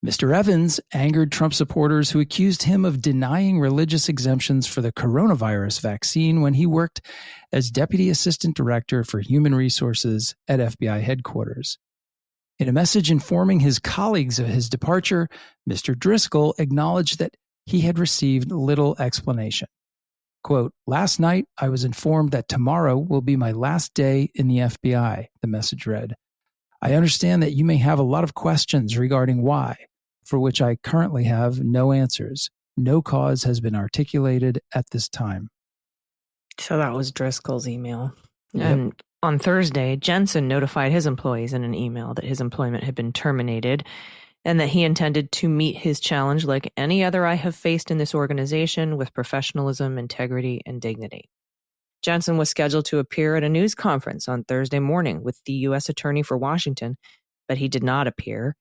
Mr. Evans angered Trump supporters who accused him of denying religious exemptions for the coronavirus vaccine when he worked as Deputy Assistant Director for Human Resources at FBI headquarters. In a message informing his colleagues of his departure, Mr. Driscoll acknowledged that he had received little explanation. Quote, "Last night, I was informed that tomorrow will be my last day in the FBI," the message read. "I understand that you may have a lot of questions regarding why, for which I currently have no answers. No cause has been articulated at this time." So that was Driscoll's email. Yep. And on Thursday, Jensen notified his employees in an email that his employment had been terminated and that he intended to meet his challenge like any other I have faced in this organization with professionalism, integrity, and dignity. Jensen was scheduled to appear at a news conference on Thursday morning with the U.S. Attorney for Washington, but he did not appear,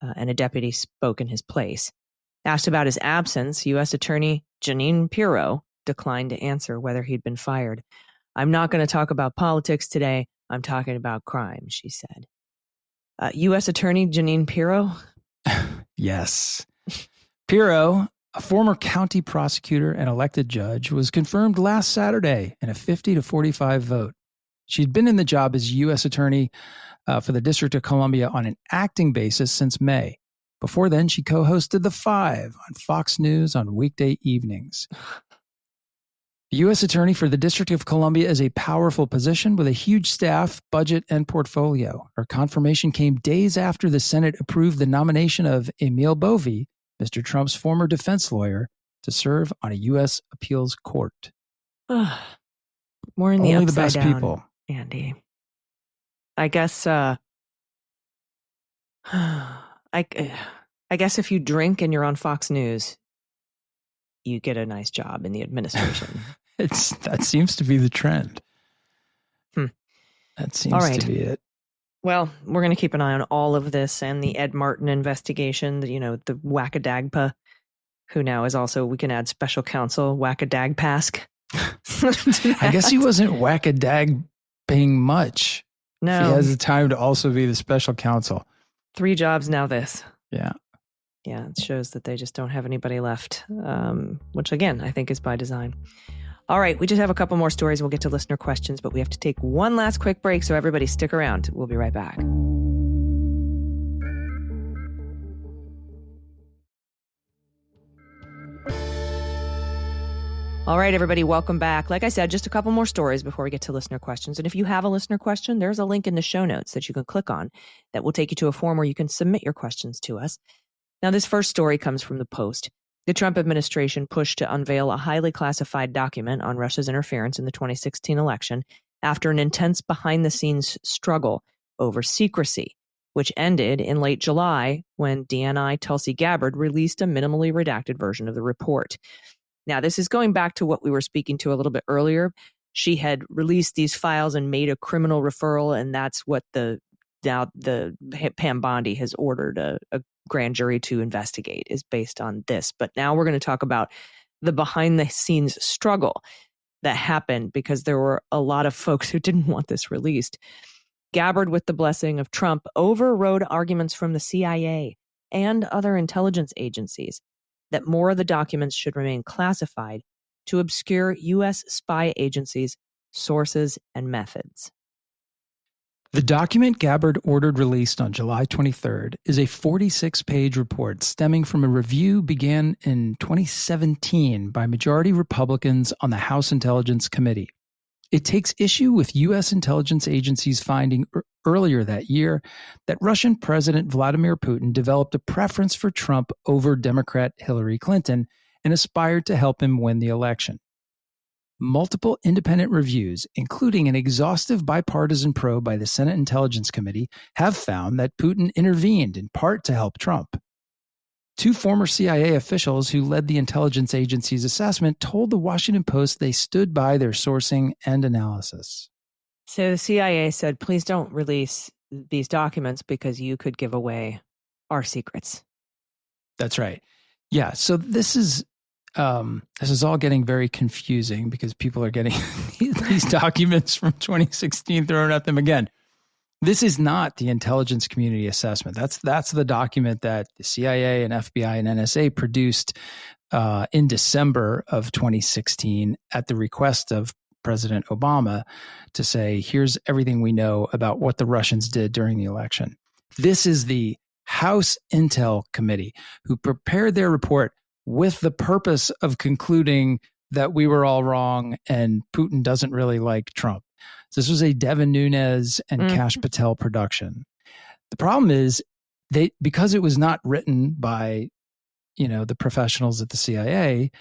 and a deputy spoke in his place. Asked about his absence, U.S. Attorney Jeanine Pirro declined to answer whether he'd been fired. "I'm not going to talk about politics today. I'm talking about crime," she said. U.S. Attorney Jeanine Pirro? Yes. Pirro, a former county prosecutor and elected judge, was confirmed last Saturday in a 50-45 vote. She'd been in the job as U.S. Attorney for the District of Columbia on an acting basis since May. Before then, she co-hosted The Five on Fox News on weekday evenings. The U.S. Attorney for the District of Columbia is a powerful position with a huge staff, budget, and portfolio. Her confirmation came days after the Senate approved the nomination of Emil Bovee, Mr. Trump's former defense lawyer, to serve on a U.S. appeals court. We're in the Only upside the best down, people. Andy. I guess I guess if you drink and you're on Fox News, you get a nice job in the administration. That seems to be the trend. That seems to be it. Well, we're going to keep an eye on all of this and the Ed Martin investigation, the Wackadagpa, who now is also, we can add special counsel, Wackadagpask. I guess he wasn't Wackadagping much. No. He has the time to also be the special counsel. 3 jobs, now this. Yeah. Yeah, it shows that they just don't have anybody left, which again, I think is by design. All right, we just have a couple more stories and we'll get to listener questions, but we have to take one last quick break, so everybody stick around. We'll be right back. All right, everybody, welcome back. Like I said, just a couple more stories before we get to listener questions. And if you have a listener question, there's a link in the show notes that you can click on that will take you to a form where you can submit your questions to us. Now, this first story comes from the Post. The Trump administration pushed to unveil a highly classified document on Russia's interference in the 2016 election after an intense behind-the-scenes struggle over secrecy, which ended in late July when DNI Tulsi Gabbard released a minimally redacted version of the report. Now, this is going back to what we were speaking to a little bit earlier. She had released these files and made a criminal referral, and that's what the Pam Bondi has ordered a grand jury to investigate, is based on this. But now we're going to talk about the behind-the-scenes struggle that happened because there were a lot of folks who didn't want this released. Gabbard, with the blessing of Trump, overrode arguments from the CIA and other intelligence agencies that more of the documents should remain classified to obscure U.S. spy agencies' sources and methods. The document Gabbard ordered released on July 23rd is a 46-page report stemming from a review began in 2017 by majority Republicans on the House Intelligence Committee. It takes issue with U.S. intelligence agencies finding earlier that year that Russian President Vladimir Putin developed a preference for Trump over Democrat Hillary Clinton and aspired to help him win the election. Multiple independent reviews, including an exhaustive bipartisan probe by the Senate Intelligence Committee, have found that Putin intervened in part to help Trump. Two former CIA officials who led the intelligence agency's assessment told the Washington Post they stood by their sourcing and analysis. So the CIA said, please don't release these documents because you could give away our secrets. That's right. Yeah, so this is all getting very confusing because people are getting these documents from 2016 thrown at them again. This is not the intelligence community assessment. That's the document that the CIA and FBI and NSA produced in December of 2016 at the request of President Obama to say, here's everything we know about what the Russians did during the election. This is the House Intel Committee who prepared their report with the purpose of concluding that we were all wrong and Putin doesn't really like Trump. So this was a Devin Nunes and Kash Patel production. The problem is because it was not written by, the professionals at the CIA,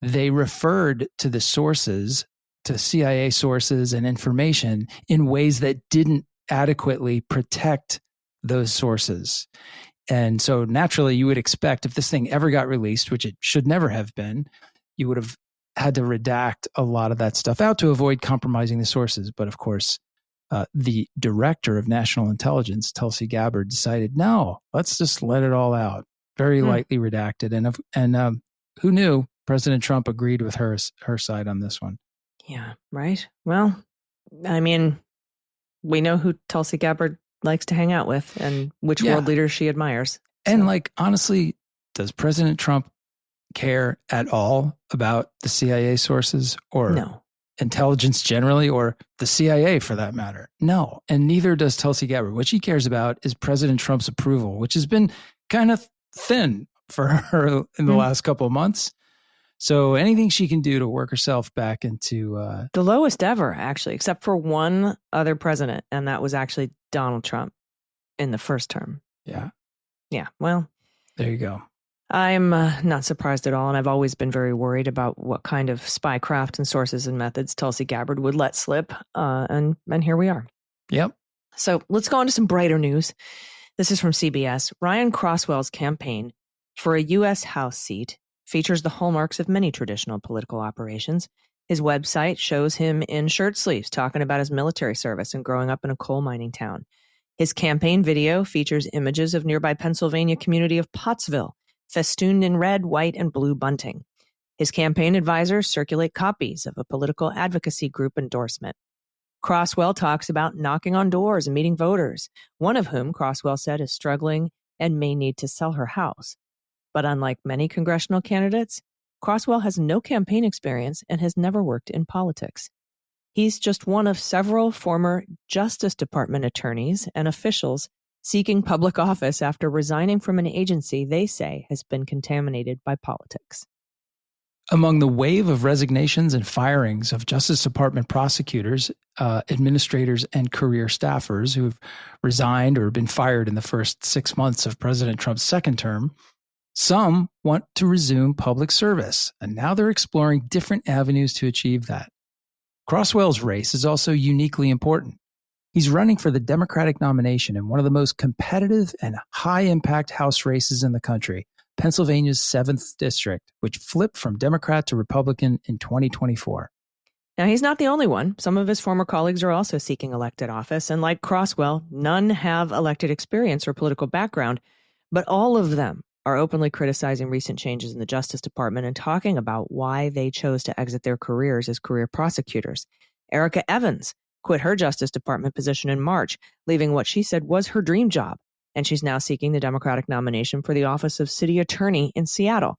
they referred to the sources, to CIA sources and information in ways that didn't adequately protect those sources. And so naturally, you would expect if this thing ever got released, which it should never have been, you would have had to redact a lot of that stuff out to avoid compromising the sources. But of course, the director of national intelligence, Tulsi Gabbard, decided, no, let's just let it all out. Very lightly redacted. And who knew? President Trump agreed with her side on this one. Yeah, right. Well, I mean, we know who Tulsi Gabbard likes to hang out with and which world leaders she admires. So. And honestly, does President Trump care at all about the CIA sources or intelligence generally, or the CIA for that matter? No. And neither does Tulsi Gabbard. What she cares about is President Trump's approval, which has been kind of thin for her in the last couple of months. So anything she can do to work herself back into the lowest ever, actually, except for one other president, and that was actually Donald Trump in the first term. Yeah. Yeah. Well, there you go. I'm not surprised at all, and I've always been very worried about what kind of spycraft and sources and methods Tulsi Gabbard would let slip, and here we are. Yep. So let's go on to some brighter news. This is from CBS. Ryan Crosswell's campaign for a U.S. House seat features the hallmarks of many traditional political operations. His website shows him in shirt sleeves talking about his military service and growing up in a coal mining town. His campaign video features images of nearby Pennsylvania community of Pottsville, festooned in red, white, and blue bunting. His campaign advisors circulate copies of a political advocacy group endorsement. Crosswell talks about knocking on doors and meeting voters, one of whom, Crosswell said, is struggling and may need to sell her house. But unlike many congressional candidates, Crosswell has no campaign experience and has never worked in politics. He's just one of several former Justice Department attorneys and officials seeking public office after resigning from an agency they say has been contaminated by politics. Among the wave of resignations and firings of Justice Department prosecutors, administrators, and career staffers who've resigned or been fired in the first 6 months of President Trump's second term, some want to resume public service, and now they're exploring different avenues to achieve that. Crosswell's race is also uniquely important. He's running for the Democratic nomination in one of the most competitive and high-impact House races in the country, Pennsylvania's 7th District, which flipped from Democrat to Republican in 2024. Now, he's not the only one. Some of his former colleagues are also seeking elected office, and like Crosswell, none have elected experience or political background, but all of them are openly criticizing recent changes in the Justice Department and talking about why they chose to exit their careers as career prosecutors. Erica Evans quit her Justice Department position in March, leaving what she said was her dream job, and she's now seeking the Democratic nomination for the office of city attorney in Seattle.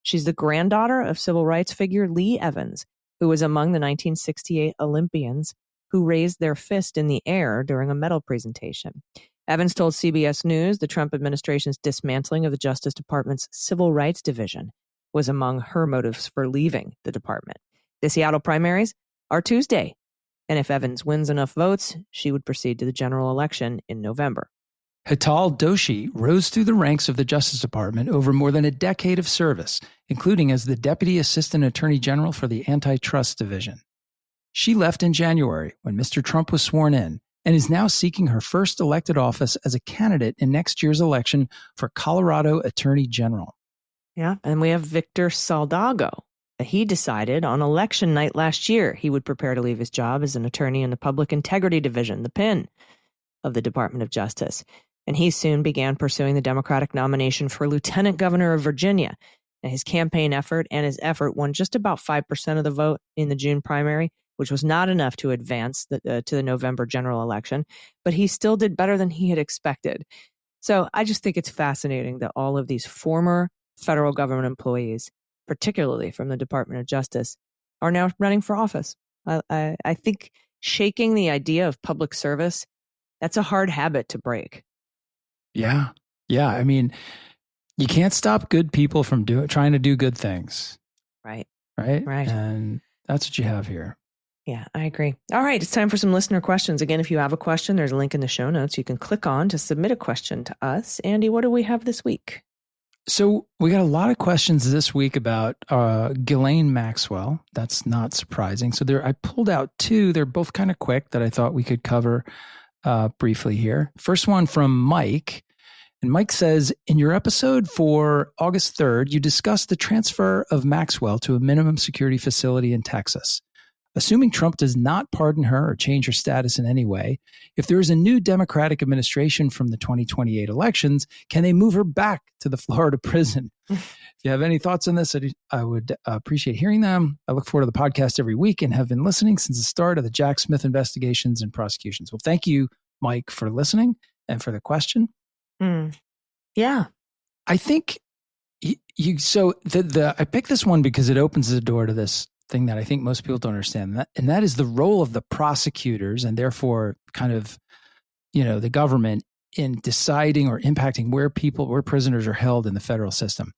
She's the granddaughter of civil rights figure Lee Evans, who was among the 1968 Olympians who raised their fist in the air during a medal presentation. Evans told CBS News the Trump administration's dismantling of the Justice Department's Civil Rights Division was among her motives for leaving the department. The Seattle primaries are Tuesday, and if Evans wins enough votes, she would proceed to the general election in November. Hital Doshi rose through the ranks of the Justice Department over more than a decade of service, including as the Deputy Assistant Attorney General for the Antitrust Division. She left in January when Mr. Trump was sworn in and is now seeking her first elected office as a candidate in next year's election for Colorado Attorney General. Yeah, and we have Victor Saldago. He decided on election night last year he would prepare to leave his job as an attorney in the Public Integrity Division, the PIN, of the Department of Justice. And he soon began pursuing the Democratic nomination for Lieutenant Governor of Virginia. And his campaign effort won just about 5% of the vote in the June primary, which was not enough to advance to the November general election. But he still did better than he had expected. So I just think it's fascinating that all of these former federal government employees, particularly from the Department of Justice, are now running for office. I think shaking the idea of public service, that's a hard habit to break. Yeah. I mean, you can't stop good people from trying to do good things. Right. And that's what you have here. Yeah, I agree. All right, it's time for some listener questions. Again, if you have a question, there's a link in the show notes. You can click on to submit a question to us. Andy, what do we have this week? So we got a lot of questions this week about Ghislaine Maxwell. That's not surprising. So I pulled out two. They're both kind of quick that I thought we could cover briefly here. First one from Mike. And Mike says, in your episode for August 3rd, you discussed the transfer of Maxwell to a minimum security facility in Texas. Assuming Trump does not pardon her or change her status in any way, if there is a new Democratic administration from the 2028 elections, can they move her back to the Florida prison? If you have any thoughts on this, I would appreciate hearing them. I look forward to the podcast every week and have been listening since the start of the Jack Smith investigations and prosecutions. Well, thank you, Mike, for listening and for the question. Yeah. I think I picked this one because it opens the door to this thing that I think most people don't understand, and that is the role of the prosecutors and therefore kind of, the government in deciding or impacting where prisoners are held in the federal system.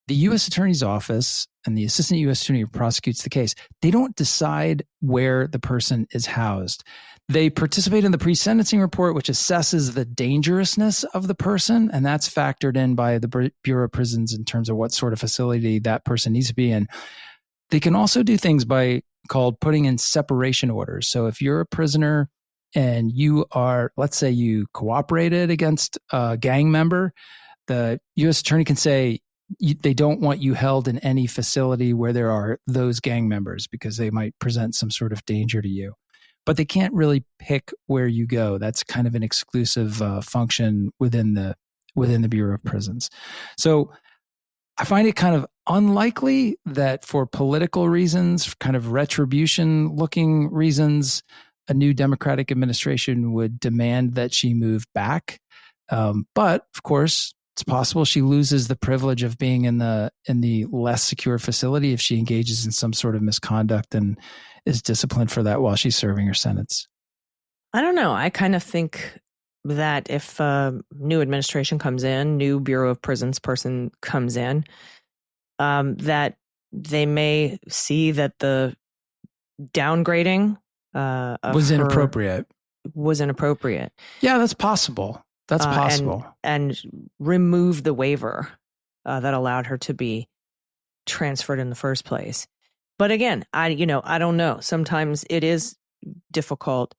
The U.S. Attorney's Office and the Assistant U.S. Attorney who prosecutes the case, they don't decide where the person is housed. They participate in the pre-sentencing report, which assesses the dangerousness of the person, and that's factored in by the Bureau of Prisons in terms of what sort of facility that person needs to be in. They can also do things called putting in separation orders. So if you're a prisoner and you are, let's say you cooperated against a gang member, the U.S. Attorney can say they don't want you held in any facility where there are those gang members because they might present some sort of danger to you. But they can't really pick where you go. That's kind of an exclusive function within the Bureau of Prisons. So I find it kind of unlikely that for political reasons, kind of retribution-looking reasons, a new Democratic administration would demand that she move back. But of course, it's possible she loses the privilege of being in the less secure facility if she engages in some sort of misconduct and is disciplined for that while she's serving her sentence. I don't know. I kind of think that if a new administration comes in, new Bureau of Prisons person comes in, that they may see that the downgrading of was her inappropriate. Was inappropriate. Yeah, that's possible. That's possible. And remove the waiver that allowed her to be transferred in the first place. But again, I don't know. Sometimes it is difficult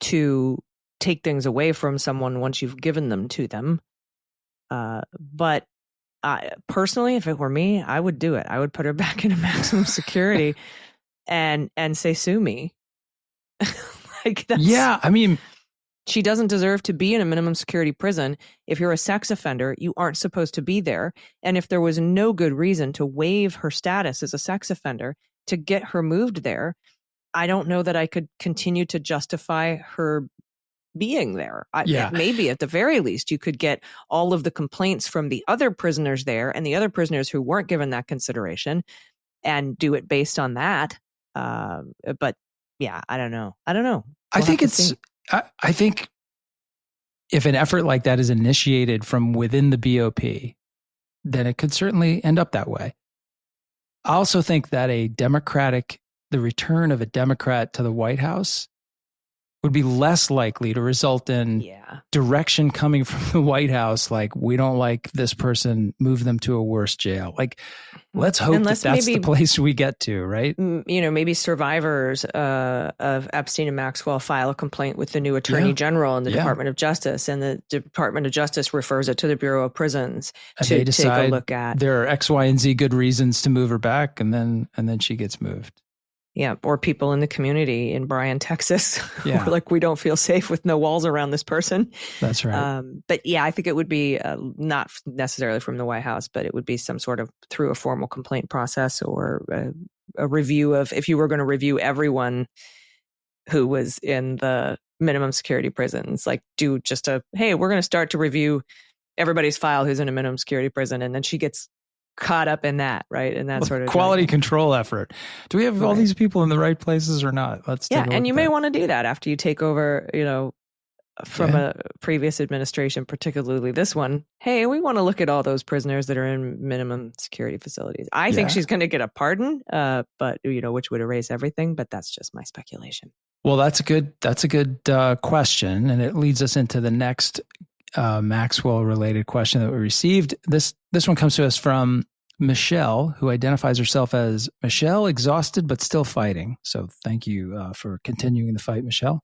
to take things away from someone once you've given them to them. But personally, if it were me, I would do it. I would put her back into maximum security and say, sue me. Yeah, I mean, she doesn't deserve to be in a minimum security prison. If you're a sex offender, you aren't supposed to be there. And if there was no good reason to waive her status as a sex offender to get her moved there, I don't know that I could continue to justify her being there. Maybe at the very least, you could get all of the complaints from the other prisoners there and the other prisoners who weren't given that consideration and do it based on that. But yeah, I don't know. I think if an effort like that is initiated from within the BOP, then it could certainly end up that way. I also think that the return of a Democrat to the White House would be less likely to result in direction coming from the White House, like, we don't like this person, move them to a worse jail. Like, let's hope that's the place we get to, right? Maybe survivors of Epstein and Maxwell file a complaint with the new Attorney General in the Department of Justice, and the Department of Justice refers it to the Bureau of Prisons to take a look at. There are X, Y, and Z good reasons to move her back, and then she gets moved. Yeah, or people in the community in Bryan, Texas, who are like, we don't feel safe with no walls around this person. That's right. But yeah, I think it would be not necessarily from the White House, but it would be some sort of through a formal complaint process or a review of, if you were going to review everyone who was in the minimum security prisons, like do just hey, we're going to start to review everybody's file who's in a minimum security prison, and then she gets caught up in that, right? And that sort of quality control effort. Do we have all these people in the right places or not? Let's take a look and you at may that. want to do that after you take over, from a previous administration, particularly this one. Hey, we want to look at all those prisoners that are in minimum security facilities. I think she's going to get a pardon, but which would erase everything. But that's just my speculation. Well, that's a good question, and it leads us into the next Maxwell-related question that we received. This one comes to us from Michelle, who identifies herself as Michelle, exhausted but still fighting. So thank you for continuing the fight, Michelle.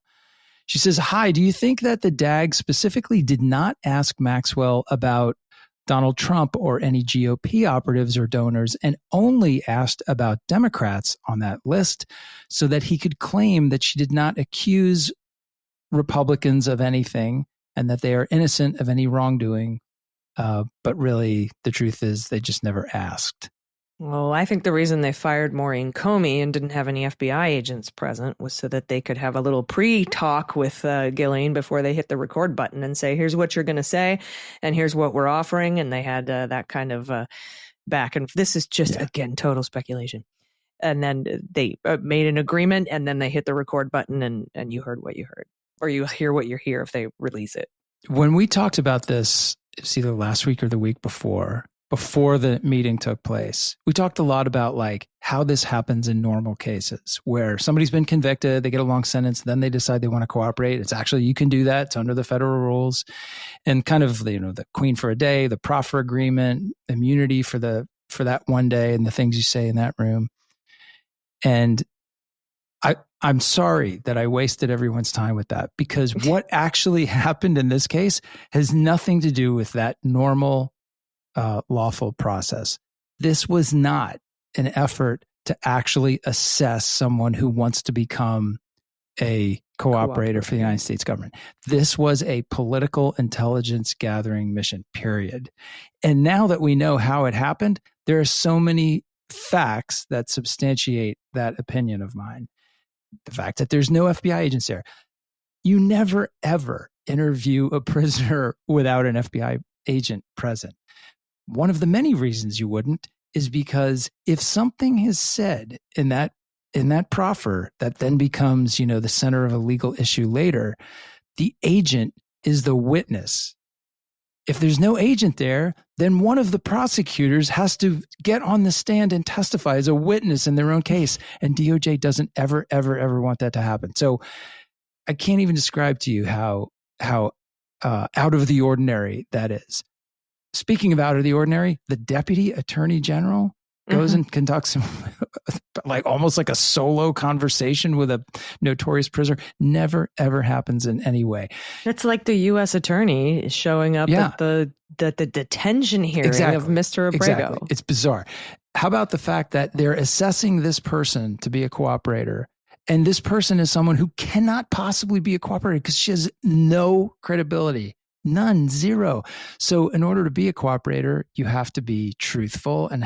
She says, hi, do you think that the DAG specifically did not ask Maxwell about Donald Trump or any GOP operatives or donors and only asked about Democrats on that list so that he could claim that she did not accuse Republicans of anything and that they are innocent of any wrongdoing, but really the truth is they just never asked? Well, I think the reason they fired Maureen Comey and didn't have any FBI agents present was so that they could have a little pre-talk with Ghislaine before they hit the record button and say, here's what you're going to say, and here's what we're offering. And they had that kind of back. And this is just, again, total speculation. And then they made an agreement, and then they hit the record button, and you heard what you heard. Or you hear what you hear if they release it. When we talked about this, it's either last week or the week before the meeting took place, we talked a lot about like how this happens in normal cases where somebody's been convicted, they get a long sentence, then they decide they want to cooperate. It's actually, you can do that. It's under the federal rules, and kind of, the queen for a day, the proffer agreement, immunity for that one day, and the things you say in that room. And I'm sorry that I wasted everyone's time with that, because what actually happened in this case has nothing to do with that normal lawful process. This was not an effort to actually assess someone who wants to become a cooperator for the United States government. This was a political intelligence gathering mission, period. And now that we know how it happened, there are so many facts that substantiate that opinion of mine. The fact that there's no FBI agents there. You never, ever interview a prisoner without an FBI agent present. One of the many reasons you wouldn't is because if something is said in that proffer that then becomes, the center of a legal issue later, the agent is the witness If there's no agent there, then one of the prosecutors has to get on the stand and testify as a witness in their own case. And DOJ doesn't ever, ever, ever want that to happen. So I can't even describe to you how out of the ordinary that is. Speaking of out of the ordinary, the Deputy Attorney General goes and conducts like almost like a solo conversation with a notorious prisoner. Never, ever happens in any way. It's like the U.S. attorney showing up at the detention hearing of Mr. Abrego. Exactly. It's bizarre. How about the fact that they're assessing this person to be a cooperator, and this person is someone who cannot possibly be a cooperator because she has no credibility. None, zero. So in order to be a cooperator, you have to be truthful and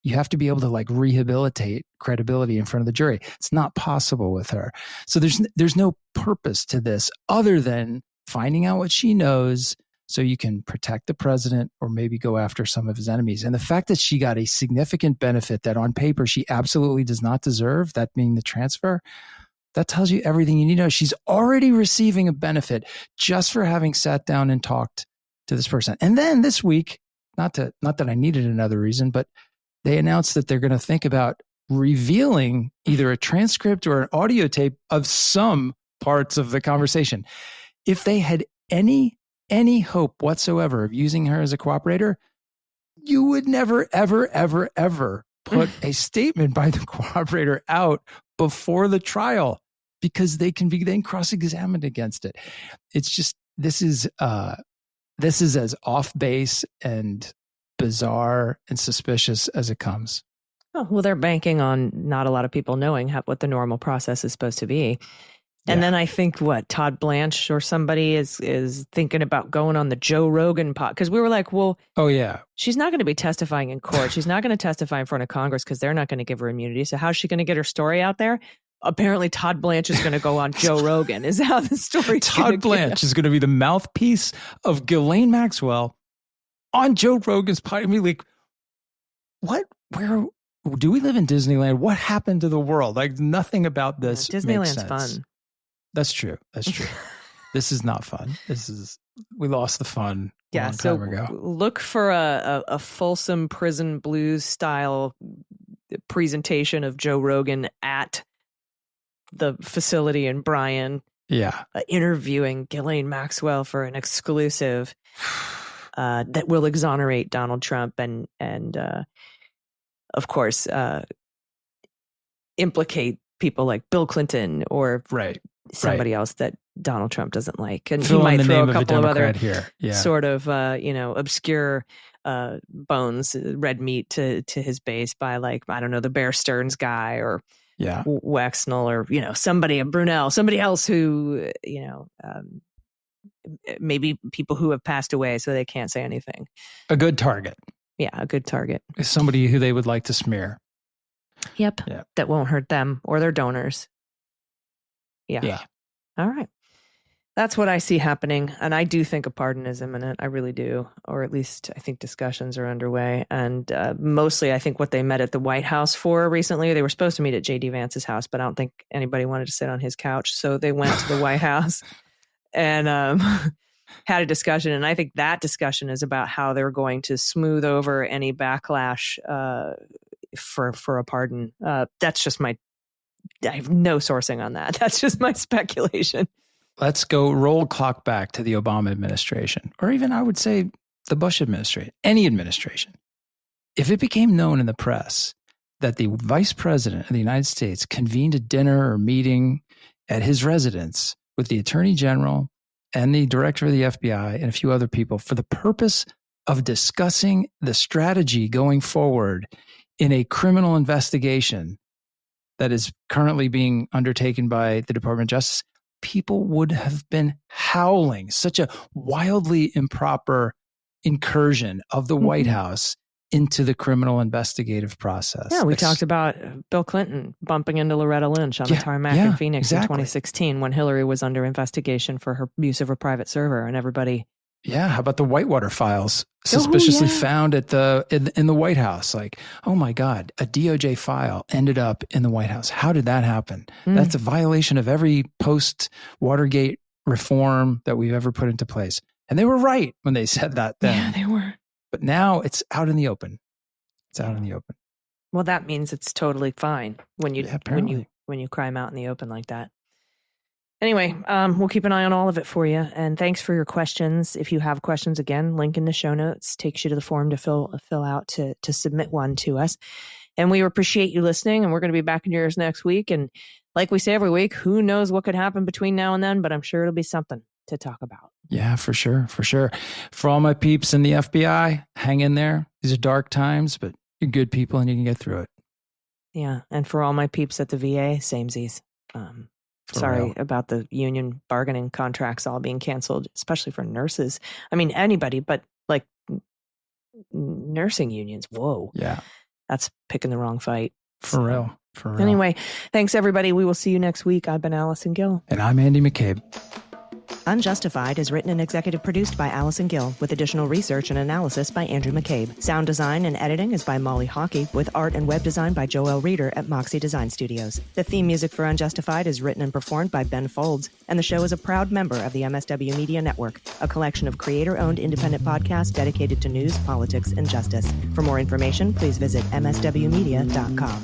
you have to be able to like rehabilitate credibility in front of the jury. It's not possible with her. So there's no purpose to this other than finding out what she knows so you can protect the president or maybe go after some of his enemies. And the fact that she got a significant benefit that on paper she absolutely does not deserve, that being the transfer, that tells you everything you need to know. She's already receiving a benefit just for having sat down and talked to this person. And then this week, not that I needed another reason, but they announced that they're going to think about revealing either a transcript or an audio tape of some parts of the conversation. If they had any hope whatsoever of using her as a cooperator, you would never, ever, ever, ever put a statement by the cooperator out before the trial because they can be then cross-examined against it. It's just, this is as off base and bizarre and suspicious as it comes. Oh, well, they're banking on not a lot of people knowing what the normal process is supposed to be. And then I think Todd Blanche or somebody is thinking about going on the Joe Rogan pod, because we were like, well, she's not going to be testifying in court. She's not going to testify in front of Congress because they're not going to give her immunity. So how's she going to get her story out there? Apparently, Todd Blanche is going to go on Joe Rogan. Is how the story. Todd Blanche is going to be the mouthpiece of Ghislaine Maxwell on Joe Rogan's podcast. I mean, like, what? Where do we live in Disneyland? What happened to the world? Like, nothing about this. Disneyland's makes sense. fun. That's true. This is not fun. We lost the fun a long time ago. Look for a fulsome prison blues style presentation of Joe Rogan at the facility in Bryan. Yeah. Interviewing Ghislaine Maxwell for an exclusive that will exonerate Donald Trump and of course, implicate people like Bill Clinton or somebody else that Donald Trump doesn't like. And he might throw a couple of other sort of, obscure bones, red meat to his base by like, I don't know, the Bear Stearns guy or Wexnell or, somebody, a Brunel, somebody else who, maybe people who have passed away so they can't say anything. A good target. Yeah, a good target. Is somebody who they would like to smear. Yep. That won't hurt them or their donors. Yeah. All right. That's what I see happening. And I do think a pardon is imminent. I really do. Or at least I think discussions are underway. And mostly I think what they met at the White House for recently, they were supposed to meet at J.D. Vance's house, but I don't think anybody wanted to sit on his couch. So they went to the White House and had a discussion. And I think that discussion is about how they're going to smooth over any backlash for a pardon. That's just I have no sourcing on that. That's just my speculation. Let's go roll clock back to the Obama administration, or even I would say the Bush administration, any administration. If it became known in the press that the vice president of the United States convened a dinner or meeting at his residence with the attorney general and the director of the FBI and a few other people for the purpose of discussing the strategy going forward in a criminal investigation that is currently being undertaken by the Department of Justice, people would have been howling. Such a wildly improper incursion of the White House into the criminal investigative process. Yeah, we talked about Bill Clinton bumping into Loretta Lynch on the tarmac in Phoenix in 2016 when Hillary was under investigation for her use of a private server, and everybody. Yeah, how about the Whitewater files suspiciously found at in the White House? Like, oh my God, a DOJ file ended up in the White House. How did that happen? That's a violation of every post-Watergate reform that we've ever put into place. And they were right when they said that then. Yeah, they were. But now it's out in the open. It's out in the open. Well, that means it's totally fine when you apparently. when you crime out in the open like that. Anyway, we'll keep an eye on all of it for you. And thanks for your questions. If you have questions, again, link in the show notes takes you to the form to fill out to submit one to us. And we appreciate you listening. And we're going to be back in yours next week. And like we say every week, who knows what could happen between now and then, but I'm sure it'll be something to talk about. Yeah, for sure. For sure. For all my peeps in the FBI, hang in there. These are dark times, but you're good people and you can get through it. Yeah. And for all my peeps at the VA, samesies. Sorry about the union bargaining contracts all being canceled, especially for nurses. I mean, anybody, but like nursing unions. Whoa. Yeah. That's picking the wrong fight. For real. For real. Anyway, thanks everybody. We will see you next week. I've been Allison Gill. And I'm Andy McCabe. Unjustified is written and executive produced by Allison Gill, with additional research and analysis by Andrew McCabe. Sound design and editing is by Molly Hockey, with art and web design by Joel Reeder at Moxie Design Studios. The theme music for Unjustified is written and performed by Ben Folds, and the show is a proud member of the MSW Media Network, a collection of creator-owned independent podcasts dedicated to news, politics, and justice. For more information, please visit mswmedia.com.